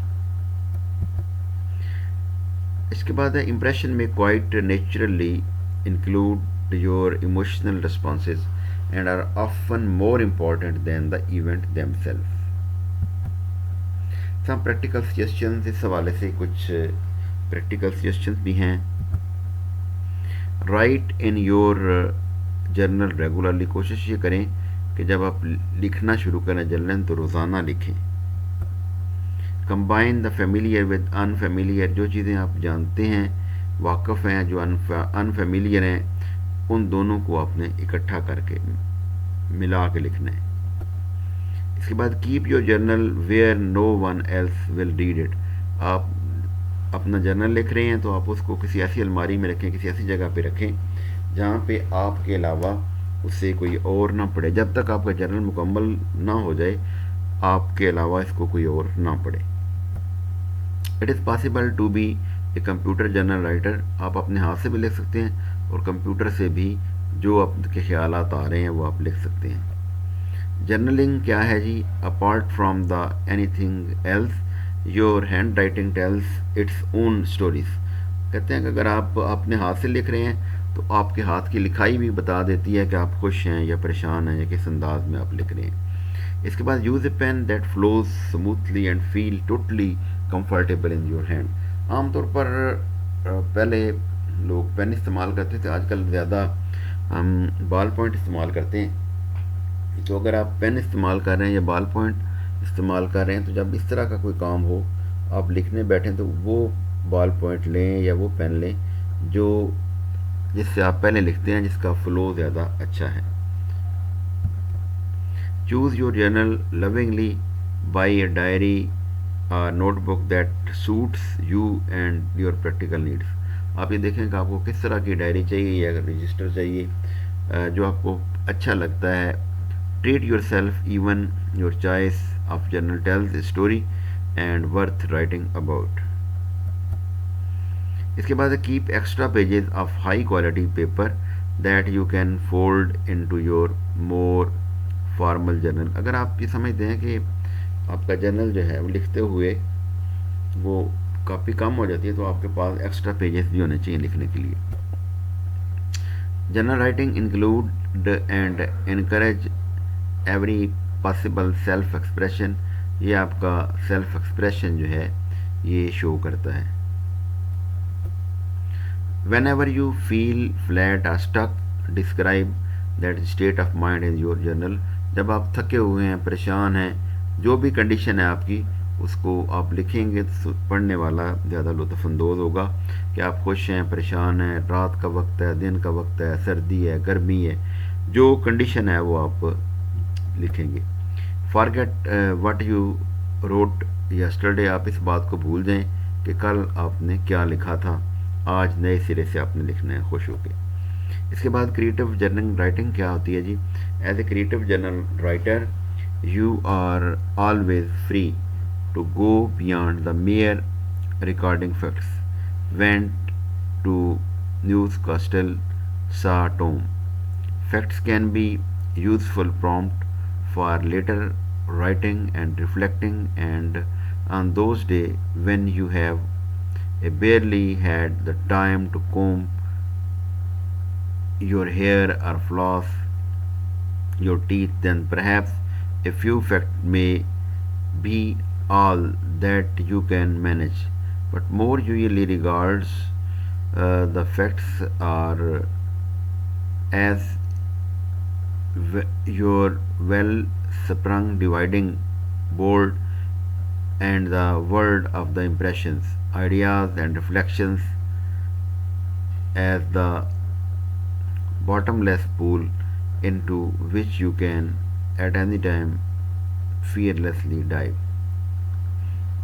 اس کے بعد ہے impression may quite naturally include your emotional responses and are often more important than the event themselves. Some practical suggestions, اس حوالے سے کچھ پریکٹیکل سجیشنز بھی ہیں. Write in your journal regularly, کوشش یہ کریں کہ جب آپ لکھنا شروع کریں جرنل تو روزانہ لکھیں. Combine the familiar with unfamiliar, جو چیزیں آپ جانتے ہیں، واقف ہیں، جو انفیملیئر ہیں، ان دونوں کو آپ نے اکٹھا کر کے ملا کے لکھنا ہے. اس کے بعد keep your journal where no one else will read it. آپ اپنا جرنل لکھ رہے ہیں تو آپ اس کو کسی ایسی الماری میں رکھیں، کسی ایسی جگہ پہ رکھیں جہاں پہ آپ کے علاوہ اسے کوئی اور نہ پڑھے. جب تک آپ کا جرنل مکمل نہ ہو جائے آپ کے علاوہ اس کو کوئی اور نہ پڑھے. It is possible to be a computer journal writer, آپ اپنے ہاتھ سے بھی لکھ سکتے ہیں اور کمپیوٹر سے بھی جو آپ کے خیالات آ رہے ہیں وہ آپ لکھ سکتے ہیں. جرنلنگ کیا ہے جی؟ Apart from the anything else your handwriting tells its own stories. کہتے ہیں کہ اگر آپ اپنے ہاتھ سے لکھ رہے ہیں تو آپ کے ہاتھ کی لکھائی بھی بتا دیتی ہے کہ آپ خوش ہیں یا پریشان ہیں یا کس انداز میں آپ لکھ رہے ہیں. اس کے بعد use a pen that flows smoothly and feel totally comfortable in your hand. عام طور پر پہلے لوگ پین استعمال کرتے تھے، آج کل زیادہ ہم بال پوائنٹ استعمال کرتے ہیں. تو اگر آپ پین استعمال کر رہے ہیں یا بال پوائنٹ استعمال کر رہے ہیں تو جب اس طرح کا کوئی کام ہو، آپ لکھنے بیٹھیں تو وہ بال پوائنٹ لیں یا وہ پین لیں جو جس سے آپ پہلے لکھتے ہیں، جس کا فلو زیادہ اچھا ہے. Choose your journal lovingly, buy a diary notebook that suits you and your practical needs. آپ یہ دیکھیں کہ آپ کو کس طرح کی ڈائری چاہیے یا رجسٹر چاہیے جو آپ کو اچھا لگتا ہے. Treat yourself even your choice of journal tells a story and worth writing about. اس کے بعد keep extra pages of high quality paper that you can fold into your more formal journal. اگر آپ یہ سمجھتے ہیں کہ آپ کا جرنل جو ہے وہ لکھتے ہوئے وہ کاپی کم ہو جاتی ہے تو آپ کے پاس ایکسٹرا پیجز بھی ہونے چاہیے لکھنے کے لیے. Journal writing include and encourage every possible self expression. یہ آپ کا سیلف ایکسپریشن جو ہے یہ شو کرتا ہے. Whenever you feel flat or stuck describe that state of mind in your journal. جب آپ تھکے ہوئے ہیں، پریشان ہیں، جو بھی کنڈیشن ہے آپ کی اس کو آپ لکھیں گے تو پڑھنے والا زیادہ لطف اندوز ہوگا کہ آپ خوش ہیں، پریشان ہیں، رات کا وقت ہے، دن کا وقت ہے، سردی ہے، گرمی ہے، جو کنڈیشن ہے وہ آپ لکھیں گے. Forget what you wrote yesterday. آپ اس بات کو بھول جائیں کہ کل آپ نے کیا لکھا تھا، آج نئے سرے سے آپ نے لکھنا ہے خوش ہو کے. اس کے بعد کریٹو جرنل رائٹنگ کیا ہوتی ہے جی؟ As a creative journal writer you are always free to go beyond the mere recording facts. Went to news castle سا ٹوم. Facts can be useful prompt for later writing and reflecting, and on those days when you have barely had the time to comb your hair or floss your teeth, then perhaps a few facts may be all that you can manage. But more usually regards the facts are as your well sprung dividing board and the world of the impressions. ideas and reflections as the bottomless pool into which you can at any time fearlessly dive.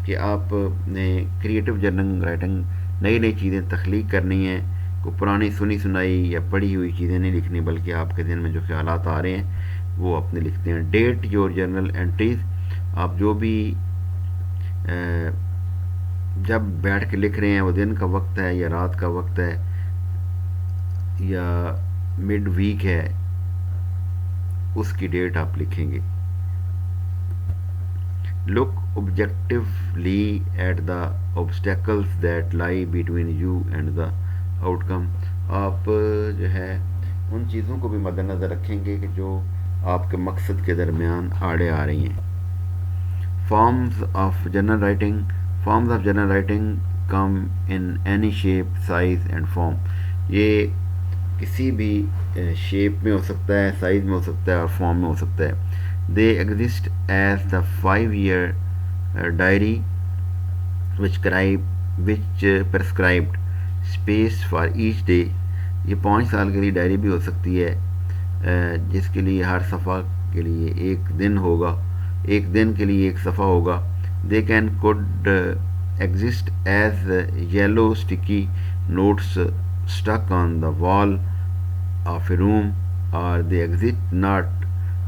کہ آپ نے creative journal writing نئی نئی چیزیں تخلیق کرنی ہیں، کو پرانی سنی سنائی یا پڑھی ہوئی چیزیں نہیں لکھنی، بلکہ آپ کے ذہن میں جو خیالات آ رہے ہیں وہ اپنے لکھتے ہیں. Date your journal entries. آپ جو بھی جب بیٹھ کے لکھ رہے ہیں وہ دن کا وقت ہے یا رات کا وقت ہے یا مڈ ویک ہے، اس کی ڈیٹ آپ لکھیں گے. Look objectively at the obstacles that lie between you and the outcome. آپ جو ہے ان چیزوں کو بھی مد نظر رکھیں گے کہ جو آپ کے مقصد کے درمیان آڑے آ رہی ہیں. Forms of journal writing. Forms of journal writing come in any shape, size and form. یہ کسی بھی شیپ میں ہو سکتا ہے، سائز میں ہو سکتا ہے اور فارم میں ہو سکتا ہے. They exist as the 5-year diary which prescribed space for each day. یہ 5 سال کے لیے ڈائری بھی ہو سکتی ہے جس کے لیے ہر صفحہ کے لیے ایک دن ہوگا، ایک دن کے لیے ایک صفحہ ہوگا. They could exist as yellow sticky notes stuck on the wall of a room, or they exist not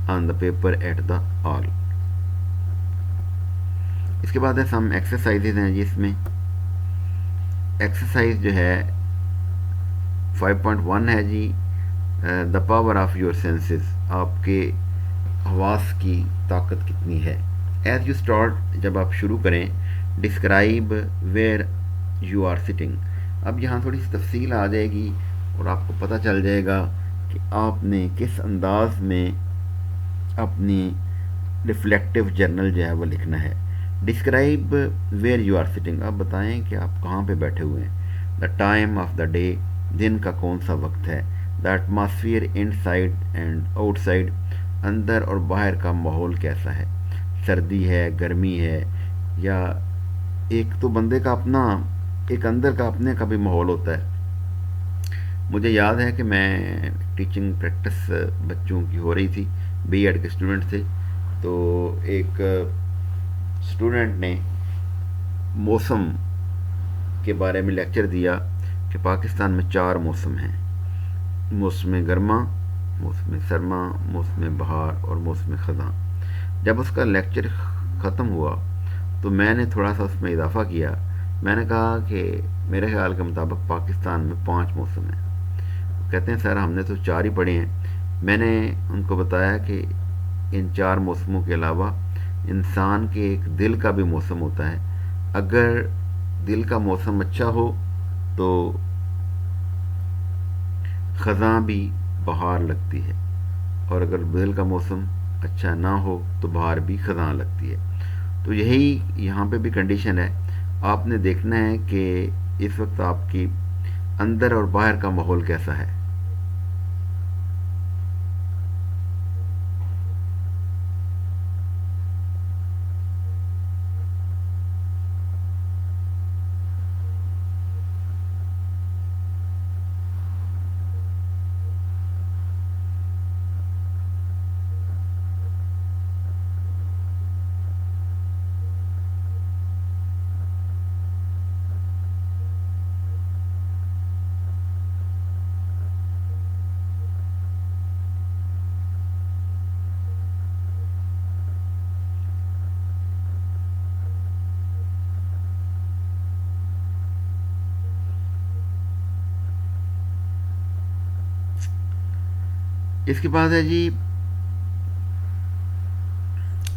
on the paper at the all. اس کے بعد ہے سم ایکسرسائزز ہیں جس میں ایکسرسائز جو ہے 5.1 ہے جی، the power of your senses. آپ کے حواس کی طاقت کتنی ہے. As you start. جب آپ شروع کریں. Describe where you are sitting. اب یہاں تھوڑی سی تفصیل آ جائے گی اور آپ کو پتہ چل جائے گا کہ آپ نے کس انداز میں اپنی ریفلیکٹیو جرنل جو ہے وہ لکھنا ہے. Describe where you are sitting. آپ بتائیں کہ آپ کہاں پہ بیٹھے ہوئے ہیں. The time of the day. دن کا کون سا وقت ہے. The atmosphere inside and outside. اندر اور باہر کا ماحول کیسا ہے. سردی ہے، گرمی ہے، یا ایک تو بندے کا اپنا ایک اندر کا اپنے کا بھی ماحول ہوتا ہے. مجھے یاد ہے کہ میں ٹیچنگ پریکٹس بچوں کی ہو رہی تھی، بی ایڈ کے اسٹوڈنٹ تھے. تو ایک اسٹوڈنٹ نے موسم کے بارے میں لیکچر دیا کہ پاکستان میں 4 موسم ہیں: موسم گرما، موسم سرما، موسم بہار اور موسم خزاں. جب اس کا لیکچر ختم ہوا تو میں نے تھوڑا سا اس میں اضافہ کیا. میں نے کہا کہ میرے خیال کے مطابق پاکستان میں 5 موسم ہیں. کہتے ہیں سر ہم نے تو 4 ہی پڑھے ہیں. میں نے ان کو بتایا کہ ان 4 موسموں کے علاوہ انسان کے ایک دل کا بھی موسم ہوتا ہے. اگر دل کا موسم اچھا ہو تو خزاں بھی بہار لگتی ہے، اور اگر دل کا موسم اچھا نہ ہو تو بہار بھی خزاں لگتی ہے. تو یہی یہاں پہ بھی کنڈیشن ہے. آپ نے دیکھنا ہے کہ اس وقت آپ کی اندر اور باہر کا ماحول کیسا ہے. اس کے بعد ہے جی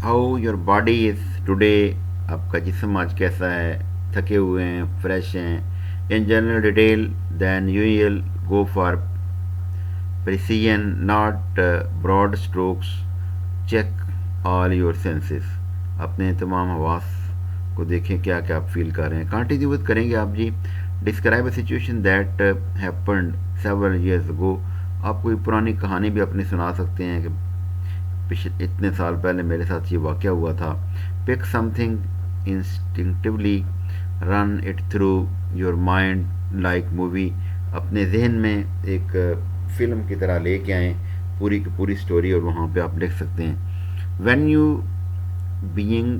how your body is today. آپ کا جسم آج کیسا ہے. تھکے ہوئے ہیں، فریش ہیں. In general detail than usual. Go for precision not broad strokes. Check all your senses. اپنے تمام حواس کو دیکھیں کیا کیا آپ فیل کر رہے ہیں. کنٹینیو کریں گے آپ جی. Describe a situation that happened several years ago. آپ کوئی پرانی کہانی بھی اپنی سنا سکتے ہیں کہ اتنے سال پہلے میرے ساتھ یہ واقعہ ہوا تھا. Pick something instinctively. Run it through your mind like movie. اپنے ذہن میں ایک فلم کی طرح لے کے آئیں پوری کی پوری اسٹوری, اور وہاں پہ آپ لکھ سکتے ہیں. When you being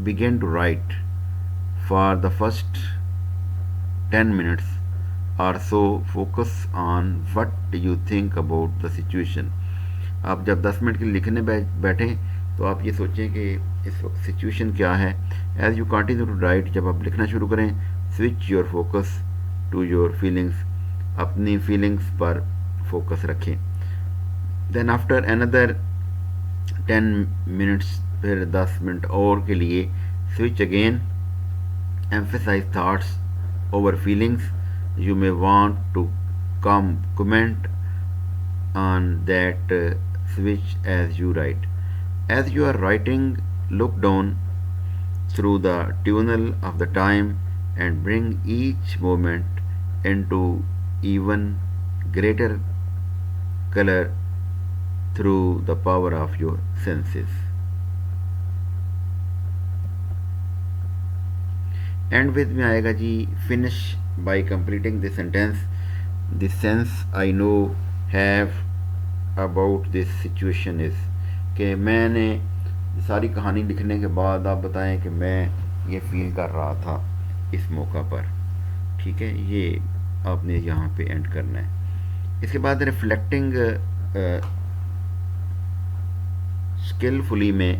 begin to write for the first 10 minutes or so, focus on what you think about the situation. آپ جب 10 منٹ کے لیے لکھنے بیٹھیں تو آپ یہ سوچیں کہ اس وقت سچویشن کیا ہے. As you continue to write, جب آپ لکھنا شروع کریں, switch your focus to your feelings, اپنی فیلنگس پر فوکس رکھیں. دین آفٹر اندر 10 منٹس, پھر 10 منٹ اور کے لیے, switch again, emphasize thoughts over feelings. You may want to comment on that switch as you write. As you are writing, look down through the tunnel of the time and bring each moment into even greater color through the power of your senses. End with میں آئے گا جی, finish by completing this sentence, the sense I now have about this situation is, کہ میں نے ساری کہانی لکھنے کے بعد آپ بتائیں کہ میں یہ فیل کر رہا تھا اس موقع پر. ٹھیک ہے, یہ آپ نے یہاں پہ اینڈ کرنا ہے. اس کے بعد ریفلیکٹنگ اسکلفلی میں,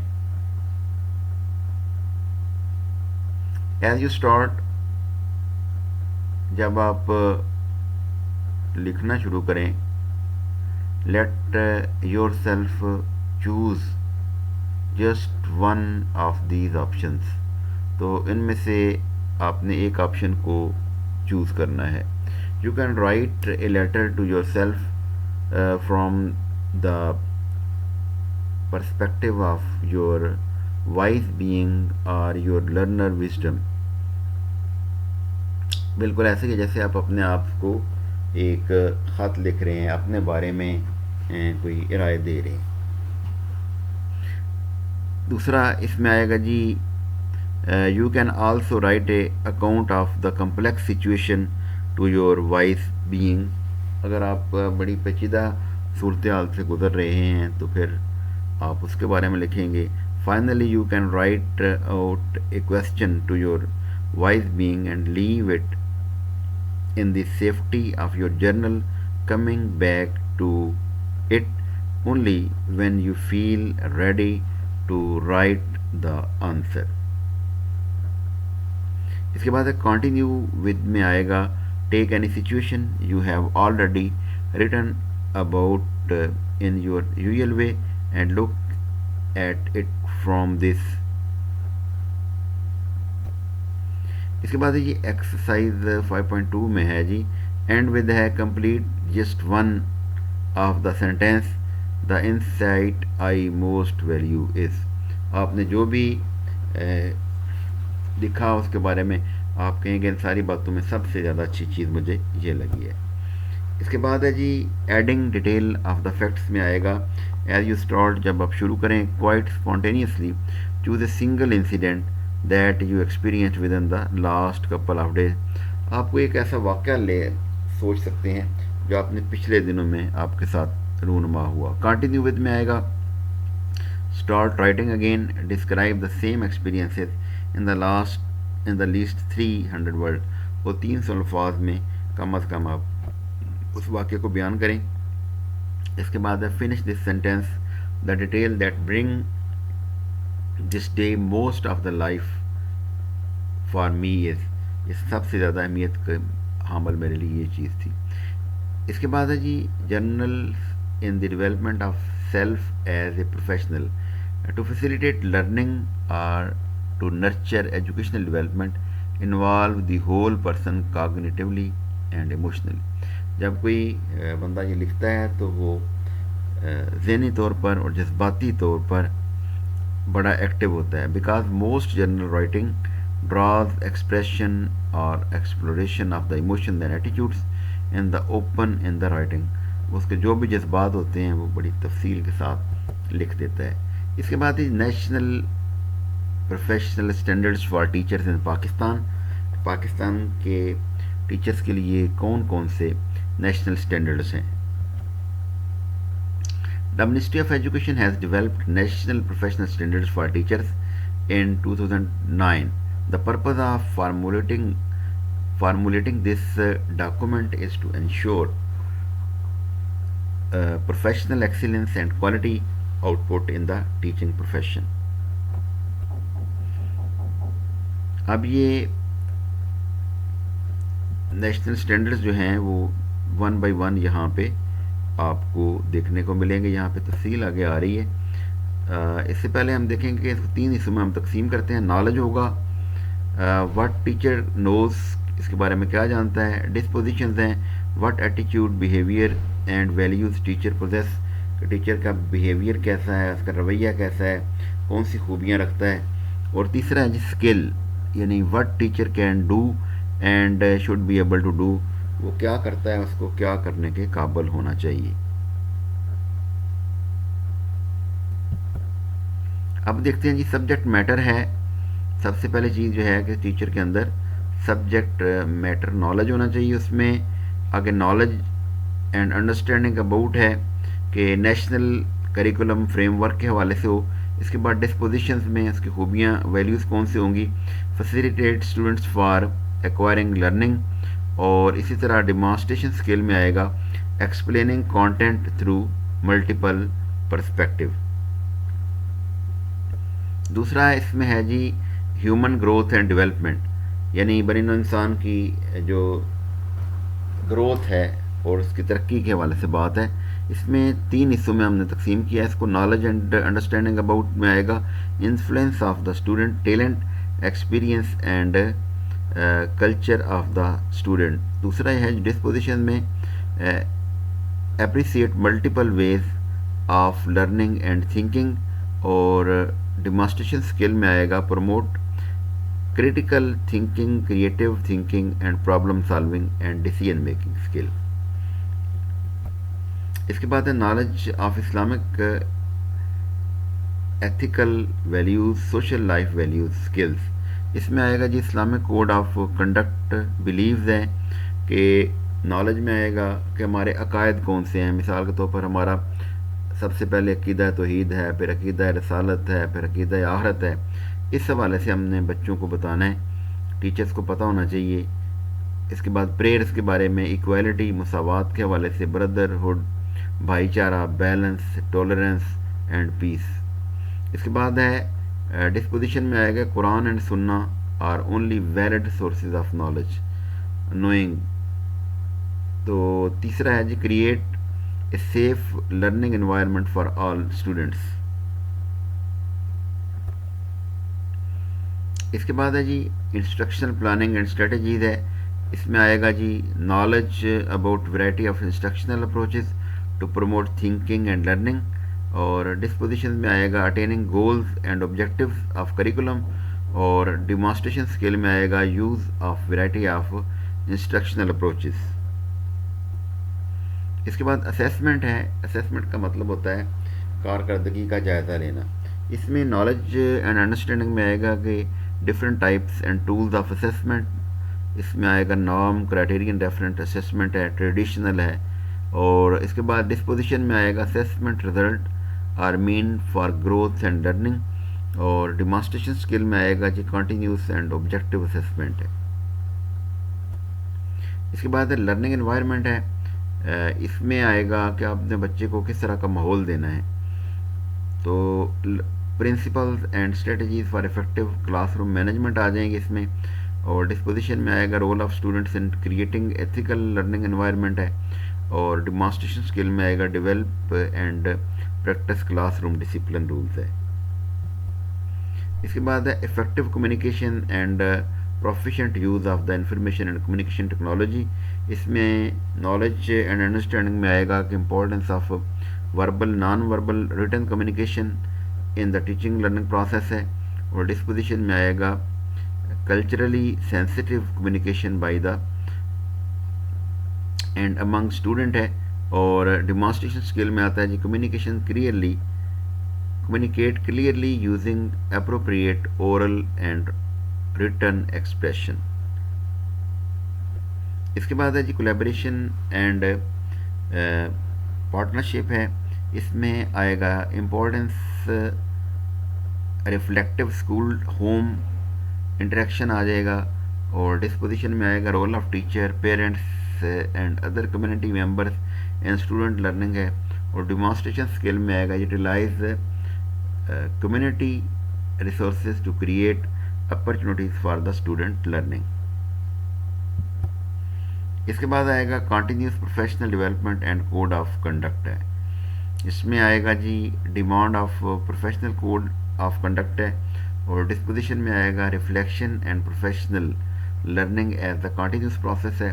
ایز یو اسٹارٹ, جب آپ لکھنا شروع کریں, let your self choose just one of these options. تو ان میں سے آپ نے ایک آپشن کو چوز کرنا ہے. You can write a letter to yourself from the perspective of your wise being or your learner wisdom. بالکل ایسے کہ جیسے آپ اپنے آپ کو ایک خط لکھ رہے ہیں, اپنے بارے میں کوئی رائے دے رہے ہیں. دوسرا اس میں آئے گا جی, you can also write a account of the complex situation to your wise being. اگر آپ بڑی پیچیدہ صورتحال سے گزر رہے ہیں تو پھر آپ اس کے بارے میں لکھیں گے. Finally you can write out a question to your wise being and leave it in the safety of your journal, coming back to it only when you feel ready to write the answer. اس کے بعد continue with میں آئے گا, take any situation you have already written about in your usual way and look at it from this. اس کے بعد یہ exercise 5.2 میں ہے جی, and with ہے complete just one of the sentence, the insight I most value is. آپ نے جو بھی لکھا اس کے بارے میں آپ کہیں گے ان ساری باتوں میں سب سے زیادہ اچھی چیز مجھے یہ لگی ہے. اس کے بعد ہے جی, adding detail of the facts میں آئے گا. ایز یو اسٹارٹ, جب آپ شروع کریں, quite spontaneously choose a single incident that you experience within the last couple of days. آپ کو ایک ایسا واقعہ سوچ سکتے ہیں جو آپ نے پچھلے دنوں میں آپ کے ساتھ رونما ہوا. کنٹینیو ود میں آئے گا, start writing again, describe the same experiences in the least 300 word. وہ 300 الفاظ میں کم از کم آپ اس واقعے کو بیان کریں. اس کے بعد finish this sentence, the detail that bring this day most of the life for me is. یہ سب سے زیادہ اہمیت کا حامل میرے لیے یہ چیز تھی. اس کے بعد ہے جی, journal in the development of self as a professional to facilitate learning اور to nurture educational development, involve the whole person cognitively and emotionally. جب کوئی بندہ یہ لکھتا ہے تو وہ ذہنی طور پر اور جذباتی طور پر بڑا ایکٹیو ہوتا ہے. Because most journal writing draws expression اور exploration of the emotion and attitudes in the open in the writing. اس کے جو بھی جذبات ہوتے ہیں وہ بڑی تفصیل کے ساتھ لکھ دیتا ہے. اس کے بعد national professional standards for teachers in Pakistan, Pakistan के टीचर्स के लिए कौन कौन से नेशनल स्टैंडर्ड्स हैं। The Ministry of Education has developed national professional standards for teachers in 2009. The purpose of formulating this document is to ensure professional excellence and quality output in the teaching profession. अब ये national standards जो हैं वो one by one यहाँ पे आपको देखने को मिलेंगे। यहाँ पे तफसील आगे आ रही है। इससे पहले हम देखेंगे कि इसको 3 हिस्सों में हम तकसीम करते हैं। नॉलेज होगा, व्हाट टीचर नोज़, इसके बारे में क्या जानता है। डिस्पोजिशंस हैं, what attitude, behaviour and values teacher poses, teacher का बिहेवियर कैसा है, उसका रवैया कैसा है, कौन सी खूबियाँ रखता है। और तीसरा है जी स्किल, यानी what teacher can do and should be able to do, वो क्या करता है, उसको क्या करने के काबिल होना चाहिए। अब देखते हैं जी सब्जेक्ट मैटर है। सबसे पहले चीज़ जो है कि टीचर के अंदर सब्जेक्ट मैटर नॉलेज होना चाहिए। उसमें आगे नॉलेज एंड अंडरस्टैंडिंग अबाउट है कि नेशनल करिकुलम फ्रेमवर्क के हवाले से हो। इसके बाद डिस्पोजिशंस में इसकी खूबियाँ वैल्यूज़ कौन सी होंगी। Facilitate students for acquiring learning, और इसी तरह डिमॉन्स्ट्रेशन स्किल में आएगा explaining content through multiple perspective. दूसरा इसमें है जी ह्यूमन ग्रोथ एंड डेवलपमेंट, यानी बनी नौइ इंसान की जो ग्रोथ है और उसकी तरक्की के हवाले से बात है। इसमें 3 हिस्सों में हमने तकसीम किया है इसको। नॉलेज एंड अंडरस्टैंडिंग अबाउट में आएगा influence of the student, talent, experience and culture of the student. दूसरा है डिस्पोजिशन में appreciate multiple ways of learning and thinking, और डिमॉन्स्ट्रेशन स्किल में आएगा promote critical thinking, creative thinking and problem solving and decision making skill. इसके बाद है knowledge of Islamic ethical values, social life values skills. इसमें आएगा जी Islamic code of conduct believes है कि नॉलेज में आएगा कि हमारे अकायद कौन से हैं। मिसाल के तौर पर हमारा सबसे पहले अकीदा तौहीद है, फिर अकीदा रसालत है, फिर अकीदा आखिरत है। इस हवाले से हमने बच्चों को बताना है, टीचर्स को पता होना चाहिए। इसके बाद प्रेयर्स के बारे में इक्वालिटी, मुसावात के हवाले से ब्रदरहुड, भाईचारा, बैलेंस, टॉलरेंस एंड पीस। इसके बाद है डिस्पोजिशन में आएगा Quran and Sunnah are only valid sources of knowledge knowing. तो तीसरा है जी create a safe learning environment for all students. इसके बाद है जी इंस्ट्रक्शनल प्लानिंग एंड स्ट्रेटजीज है। इसमें आएगा जी knowledge about variety of instructional approaches to promote thinking and learning, और डिस्पोजिशन में आएगा attaining goals and objectives of curriculum, और डिमॉन्स्ट्रेशन स्किल में आएगा use of variety of instructional approaches. इसके बाद असेसमेंट है। असेसमेंट का मतलब होता है कारकर्दगी का जायज़ा लेना। इसमें नॉलेज एंड अंडरस्टैंडिंग में आएगा कि different types and tools of assessment. इसमें आएगा नॉर्म, क्राइटेरियन रेफरेंट असेसमेंट है, ट्रेडिशनल है, और इसके बाद डिस्पोजिशन में आएगा assessment result are mean for growth and learning, और डिमॉन्स्ट्रेशन स्किल में आएगा जी कंटिन्यूस एंड ऑब्जेक्टिव असेसमेंट है। इसके बाद लर्निंग एनवायरनमेंट है। इसमें आएगा कि आपने बच्चे को किस तरह का माहौल देना है। तो principles and strategies for effective classroom management आ जाएंगे इसमें, और डिस्पोजिशन में आएगा role of students in creating ethical learning environment है, और डिमॉन्स्ट्रेशन स्किल में आएगा develop and practice classroom discipline rules है। इसके बाद है effective communication and proficient use of the information and communication technology. इसमें नॉलेज एंड अंडरस्टैंडिंग में आएगा कि importance of verbal, non verbal, written communication in the teaching learning process है, और डिस्पोजिशन में आएगा culturally sensitive communication by the and among student है, और डिमॉन्स्ट्रेशन स्किल में आता है जी communication clearly communicate clearly using appropriate oral and written expression. इसके बाद है जी कोलैबोरेशन एंड पार्टनरशिप है. इसमें आएगा importance reflective school home interaction आ जाएगा, और डिस्पोजिशन में आएगा role of teacher, parents and other community members and student learning है. और डिमॉन्स्ट्रेशन स्किल में आएगा utilize community resources to create opportunities for the student learning. इसके बाद आएगा continuous professional development and code of conduct है. इसमें आएगा जी demand of professional code of conduct है, और डिस्पोजिशन में आएगा reflection and professional learning as the continuous process है.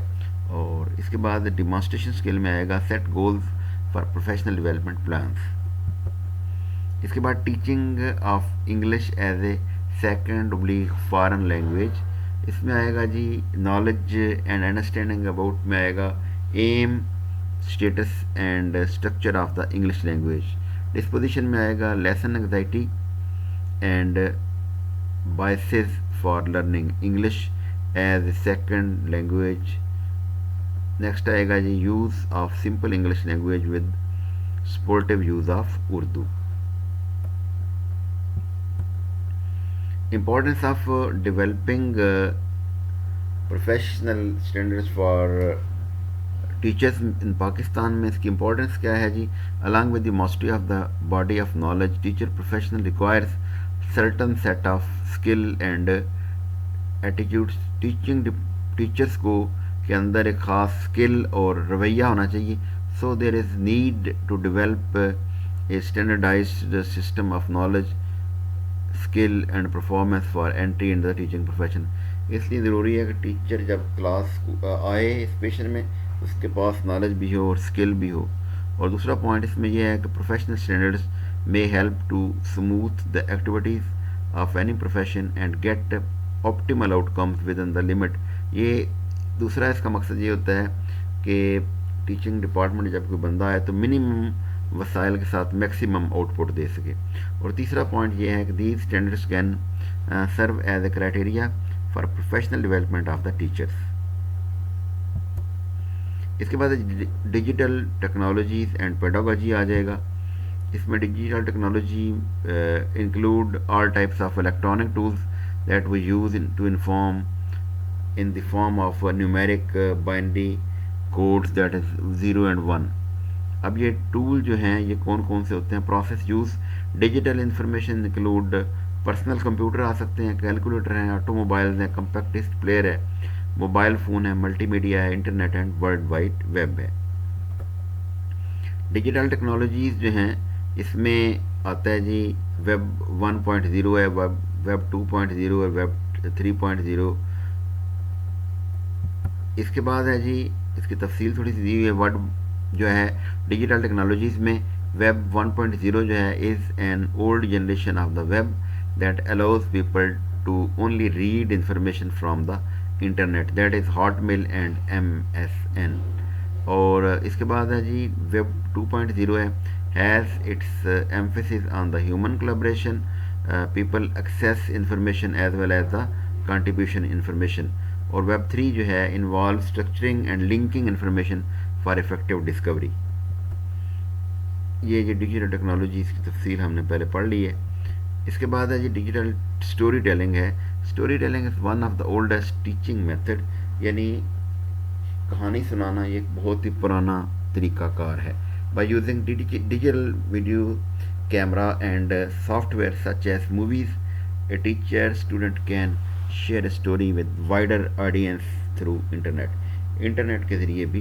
और इसके बाद डिमॉन्स्ट्रेशन स्किल में आएगा set goals for professional development plans. इसके बाद teaching of English as a second oblique foreign language. इसमें आएगा जी नॉलेज एंड अंडरस्टैंडिंग अबाउट में आएगा aim, status and structure of the English language. Disposition में आएगा lessen anxiety and biases for learning English as a second language. Next आएगा जी use of simple English language with supportive use of Urdu. Importance of developing professional standards for teachers in Pakistan में इसकी importance क्या है जी. Along with the mastery of the body of knowledge, teacher professional requires certain set of skill and attitudes. Teachers को के अंदर एक ख़ास skill और रवैया होना चाहिए. So there is need to develop a standardized system of knowledge, skill and performance for entry in the teaching profession. इसलिए ज़रूरी है कि टीचर जब क्लास आए इस पेशे में उसके पास नॉलेज भी हो और स्किल भी हो. और दूसरा पॉइंट इसमें यह है कि professional standards may help to smooth the activities of any profession and get optimal outcomes within the limit. ये दूसरा इसका मकसद ये होता है कि टीचिंग डिपार्टमेंट जब कोई बंदा आए तो मिनिमम वसाइल के साथ मैक्सिमम आउटपुट दे सके. और तीसरा पॉइंट ये है कि these standards can serve as a criteria for professional development of the teachers. इसके बाद डिजिटल टेक्नोलॉजीज एंड पेडागोजी आ जाएगा. इसमें digital technology include all types of electronic tools that we use to inform in the form of numeric binary codes that is 0 and 1. अब ये tool जो हैं ये कौन कौन से होते हैं. Process use digital information include personal computer आ सकते हैं, कैलकुलेटर हैं, ऑटोमोबाइल्स हैं, कम्पैक्ट डिस्क प्लेयर है, मोबाइल फ़ोन है, मल्टीमीडिया है, internet and world wide web है. डिजिटल टेक्नोलॉजीज़ जो हैं इसमें आता है जी वेब 1.0 है, वेब 2.0 है, वेब 3.0. इसके बाद है जी इसकी तफसील थोड़ी सी दी हुई है. वर्ड जो है डिजिटल टेक्नोलॉजीज़ में वेब 1.0 जो है is an old generation of the web that allows people to only read information from the internet, that is Hotmail and MSN. और इसके बाद है जी वेब 2.0 है, has its emphasis on the human collaboration, people access information as well as the contribution information. और web 3 जो है involve structuring and linking information for effective discovery. ये जो डिजिटल टेक्नोलॉजी इसकी तफसील हमने पहले पढ़ ली है. इसके बाद है जी डिजिटल स्टोरी टेलिंग है. Story telling is one of the oldest teaching method, यानी कहानी सुनाना ये एक बहुत ही पुराना तरीक़ाकार है. By using digital video camera and software such as movies, a teacher student can share story with wider audience through internet. Internet के ज़रिए भी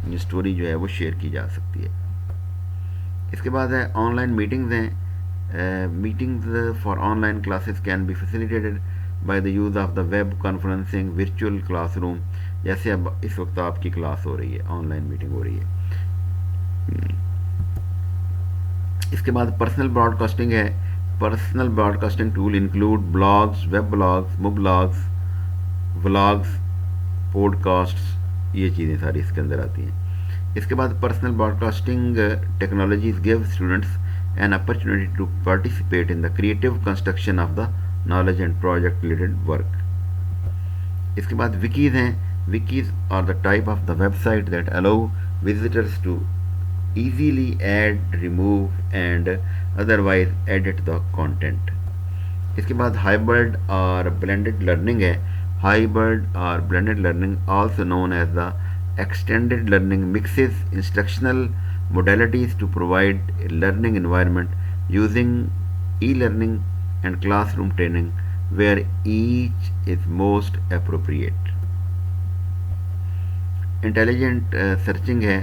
ये स्टोरी जो है वो शेयर की जा सकती है. इसके बाद है ऑनलाइन मीटिंग्स हैं. Meetings for online classes can be facilitated by the use of the web conferencing virtual classroom. जैसे अब इस वक्त आपकी क्लास हो रही है, ऑनलाइन मीटिंग हो रही है. इसके बाद पर्सनल ब्रॉडकास्टिंग है. Personal broadcasting tool include blogs, web blogs, blogs, vlogs, podcasts, ये चीज़ें सारी इसके अंदर आती हैं. इसके बाद personal broadcasting technologies give students an opportunity to participate in the creative construction of the knowledge and project related work. इसके बाद विकीज़ हैं. Wikis are the type of the website that allow visitors to easily add, remove and otherwise edit the content. इसके बाद hybrid और blended learning है. Hybrid और blended learning also known as the extended learning mixes instructional modalities to provide a learning environment using e-learning and classroom training where each is most appropriate. Intelligent searching है.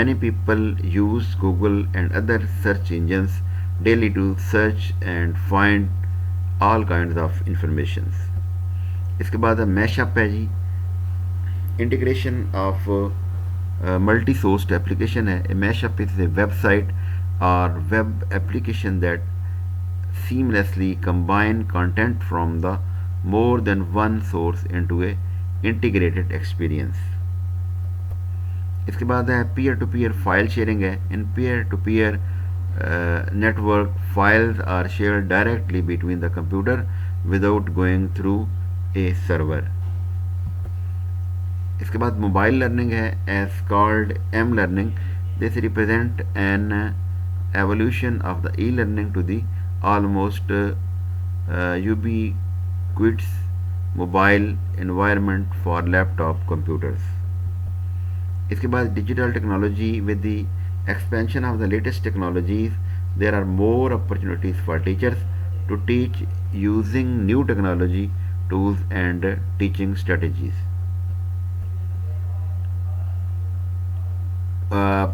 Many people use Google and other search engines daily to search and find all kinds of informations. इसके बाद mashup है जी. Integration of multi sourced application है. A mashup is a website और web application that seamlessly combine content from the more than one source into a integrated experience. इसके बाद है peer to peer file sharing है. In peer to peer network files are shared directly between the computer without going through a server. इसके बाद mobile learning है as called m learning. This represent an evolution of the e learning to the almost ubiquitous mobile environment for laptop computers. इसके बाद digital technology with the expansion of the latest technologies there are more opportunities for teachers to teach using new technology tools and teaching strategies.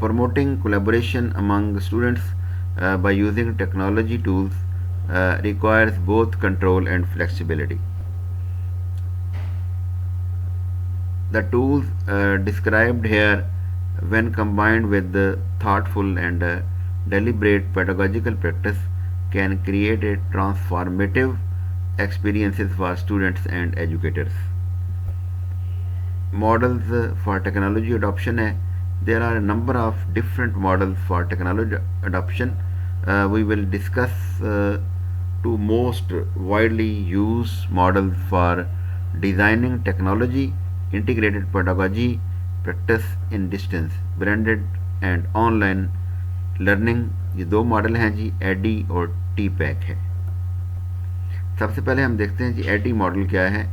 Promoting collaboration among students by using technology tools requires both control and flexibility. The tools described here, when combined with the thoughtful and deliberate pedagogical practice, can create a transformative experiences for students and educators. Models for technology adoption है. There are a number of different models for technology adoption. We will discuss two most widely used models for designing technology, integrated pedagogy, practice in distance, blended and online learning. ये दो model हैं जी, AD और T pack है. सबसे पहले हम देखते हैं जी एडी मॉडल क्या है.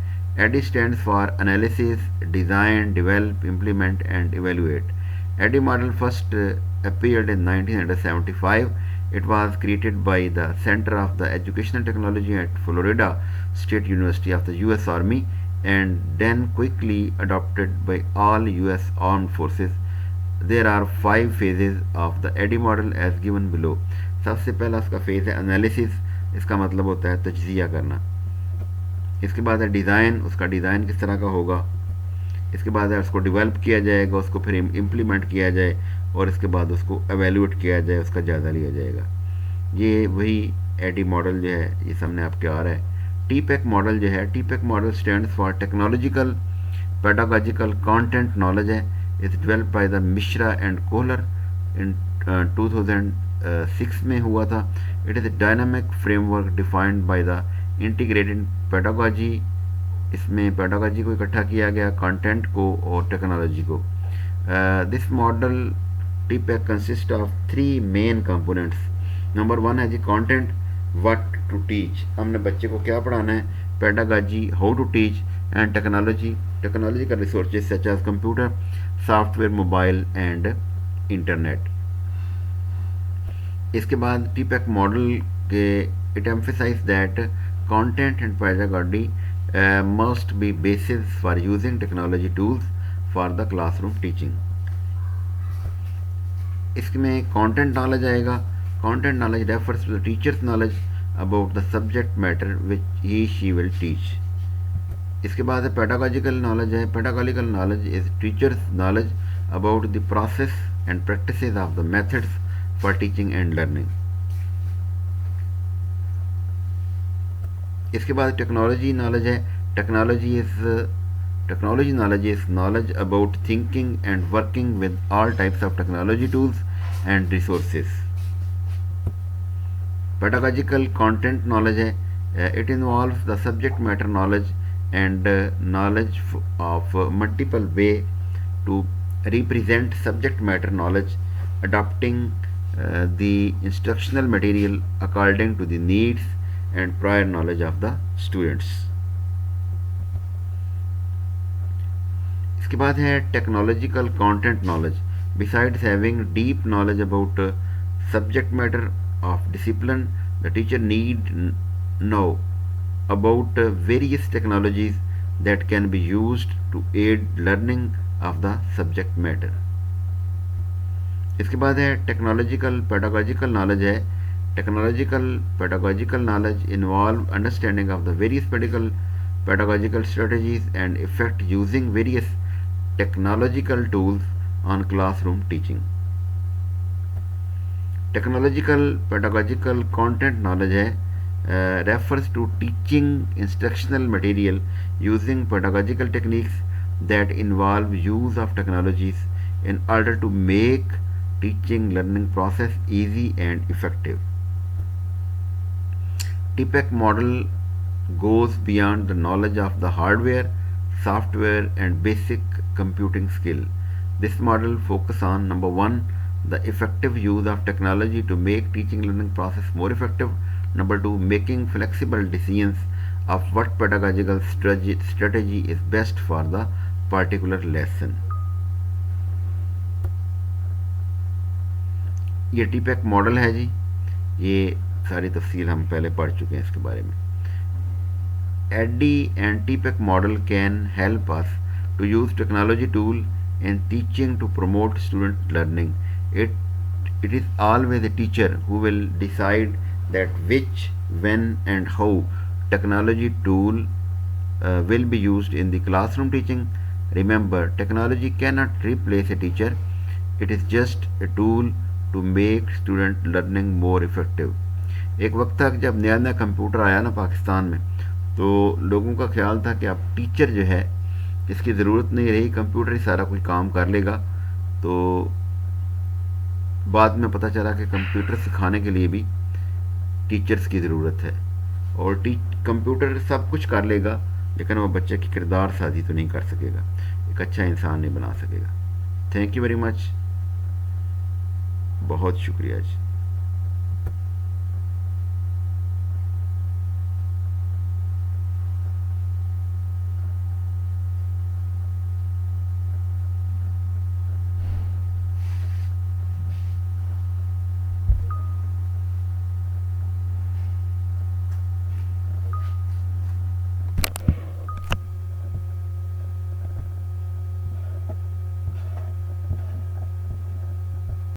ADDIE stands for analysis, design, develop, implement and evaluate. ADDIE model first appeared in 1975. It was created by the Center of the Educational Technology at Florida State University of the US Army and then quickly adopted by all US Armed Forces. There are 5 phases of the ADDIE model as given below. सबसे पहला उसका phase है analysis. इसका मतलब होता है तज्ज़िया करना. इसके बाद है डिज़ाइन. उसका डिज़ाइन किस तरह का होगा. इसके बाद है उसको डेवलप किया जाएगा, उसको फिर इम्प्लीमेंट किया जाए और इसके बाद उसको एवेल्यूएट किया जाए, उसका जायज़ा लिया जाएगा. ये वही एडी मॉडल जो है ये सामने आपके आ रहा है. टीपैक मॉडल जो है, TPACK model stands for technological pedagogical content knowledge है. Is developed by the Mishra and Koehler in 2006 में हुआ था. It is a dynamic framework defined by the integrated pedagogy. इसमें पेडागोजी को इकट्ठा किया गया, कंटेंट को और टेक्नोलॉजी को. This model TPACK consist of 3 main components. Number 1 है जी कंटेंट, व्हाट टू टीच. हमने बच्चे को क्या पढ़ाना है. Pedagogy, how to teach. And technology, technological resources such as computer, software, mobile and internet. इसके बाद टीपैक मॉडल के it emphasise that content and pedagogy must be basis for using technology tools for the classroom teaching. इसमें content knowledge आएगा. Content knowledge refers to the teacher's knowledge about the subject matter which she will teach. इसके बाद है pedagogical knowledge है. Pedagogical knowledge is teacher's knowledge about the process and practices of the methods for teaching and learning. इसके बाद technology knowledge है. Technology knowledge is knowledge about thinking and working with all types of technology tools and resources. Pedagogical content knowledge है, it involves the subject matter knowledge and knowledge of multiple way to represent subject matter knowledge, adapting the instructional material according to the needs and prior knowledge of the students. इसके बाद है technological content knowledge. Besides having deep knowledge about subject matter of discipline, the teacher need know about various technologies that can be used to aid learning of the subject matter. इसके बाद है technological pedagogical knowledge है. Technological pedagogical knowledge involve understanding of the various pedagogical strategies and effect using various technological tools on classroom teaching. Technological pedagogical content knowledge है, refers to teaching instructional material using pedagogical techniques that involve use of technologies in order to make teaching learning process easy and effective. TPACK model goes beyond the knowledge of the hardware, software and basic computing skill. This model focus on number 1, the effective use of technology to make teaching learning process more effective. Number 2, making flexible decisions of what pedagogical strategy is best for the particular lesson. ये टीपैक model है जी. ये सारी तफसील हम पहले पढ़ चुके हैं इसके बारे में. ADDIE and TPACK model can help us to use technology tool in teaching to promote student learning. It is always the teacher who will decide that which, when and how technology tool will be used in the classroom teaching. Remember, technology cannot replace a teacher. It is just a tool to make student learning more effective. एक वक्त था जब नया नया computer आया ना पाकिस्तान में, तो लोगों का ख्याल था कि अब टीचर जो है इसकी ज़रूरत नहीं रही, कंप्यूटर ही सारा कुछ काम कर लेगा. तो बाद में पता चला कि कंप्यूटर सिखाने के लिए भी टीचर्स की ज़रूरत है, और कंप्यूटर सब कुछ कर लेगा लेकिन वो बच्चे की किरदार साजी तो नहीं कर सकेगा, एक अच्छा इंसान नहीं बना सकेगा. Thank you very much. बहुत शुक्रिया जी.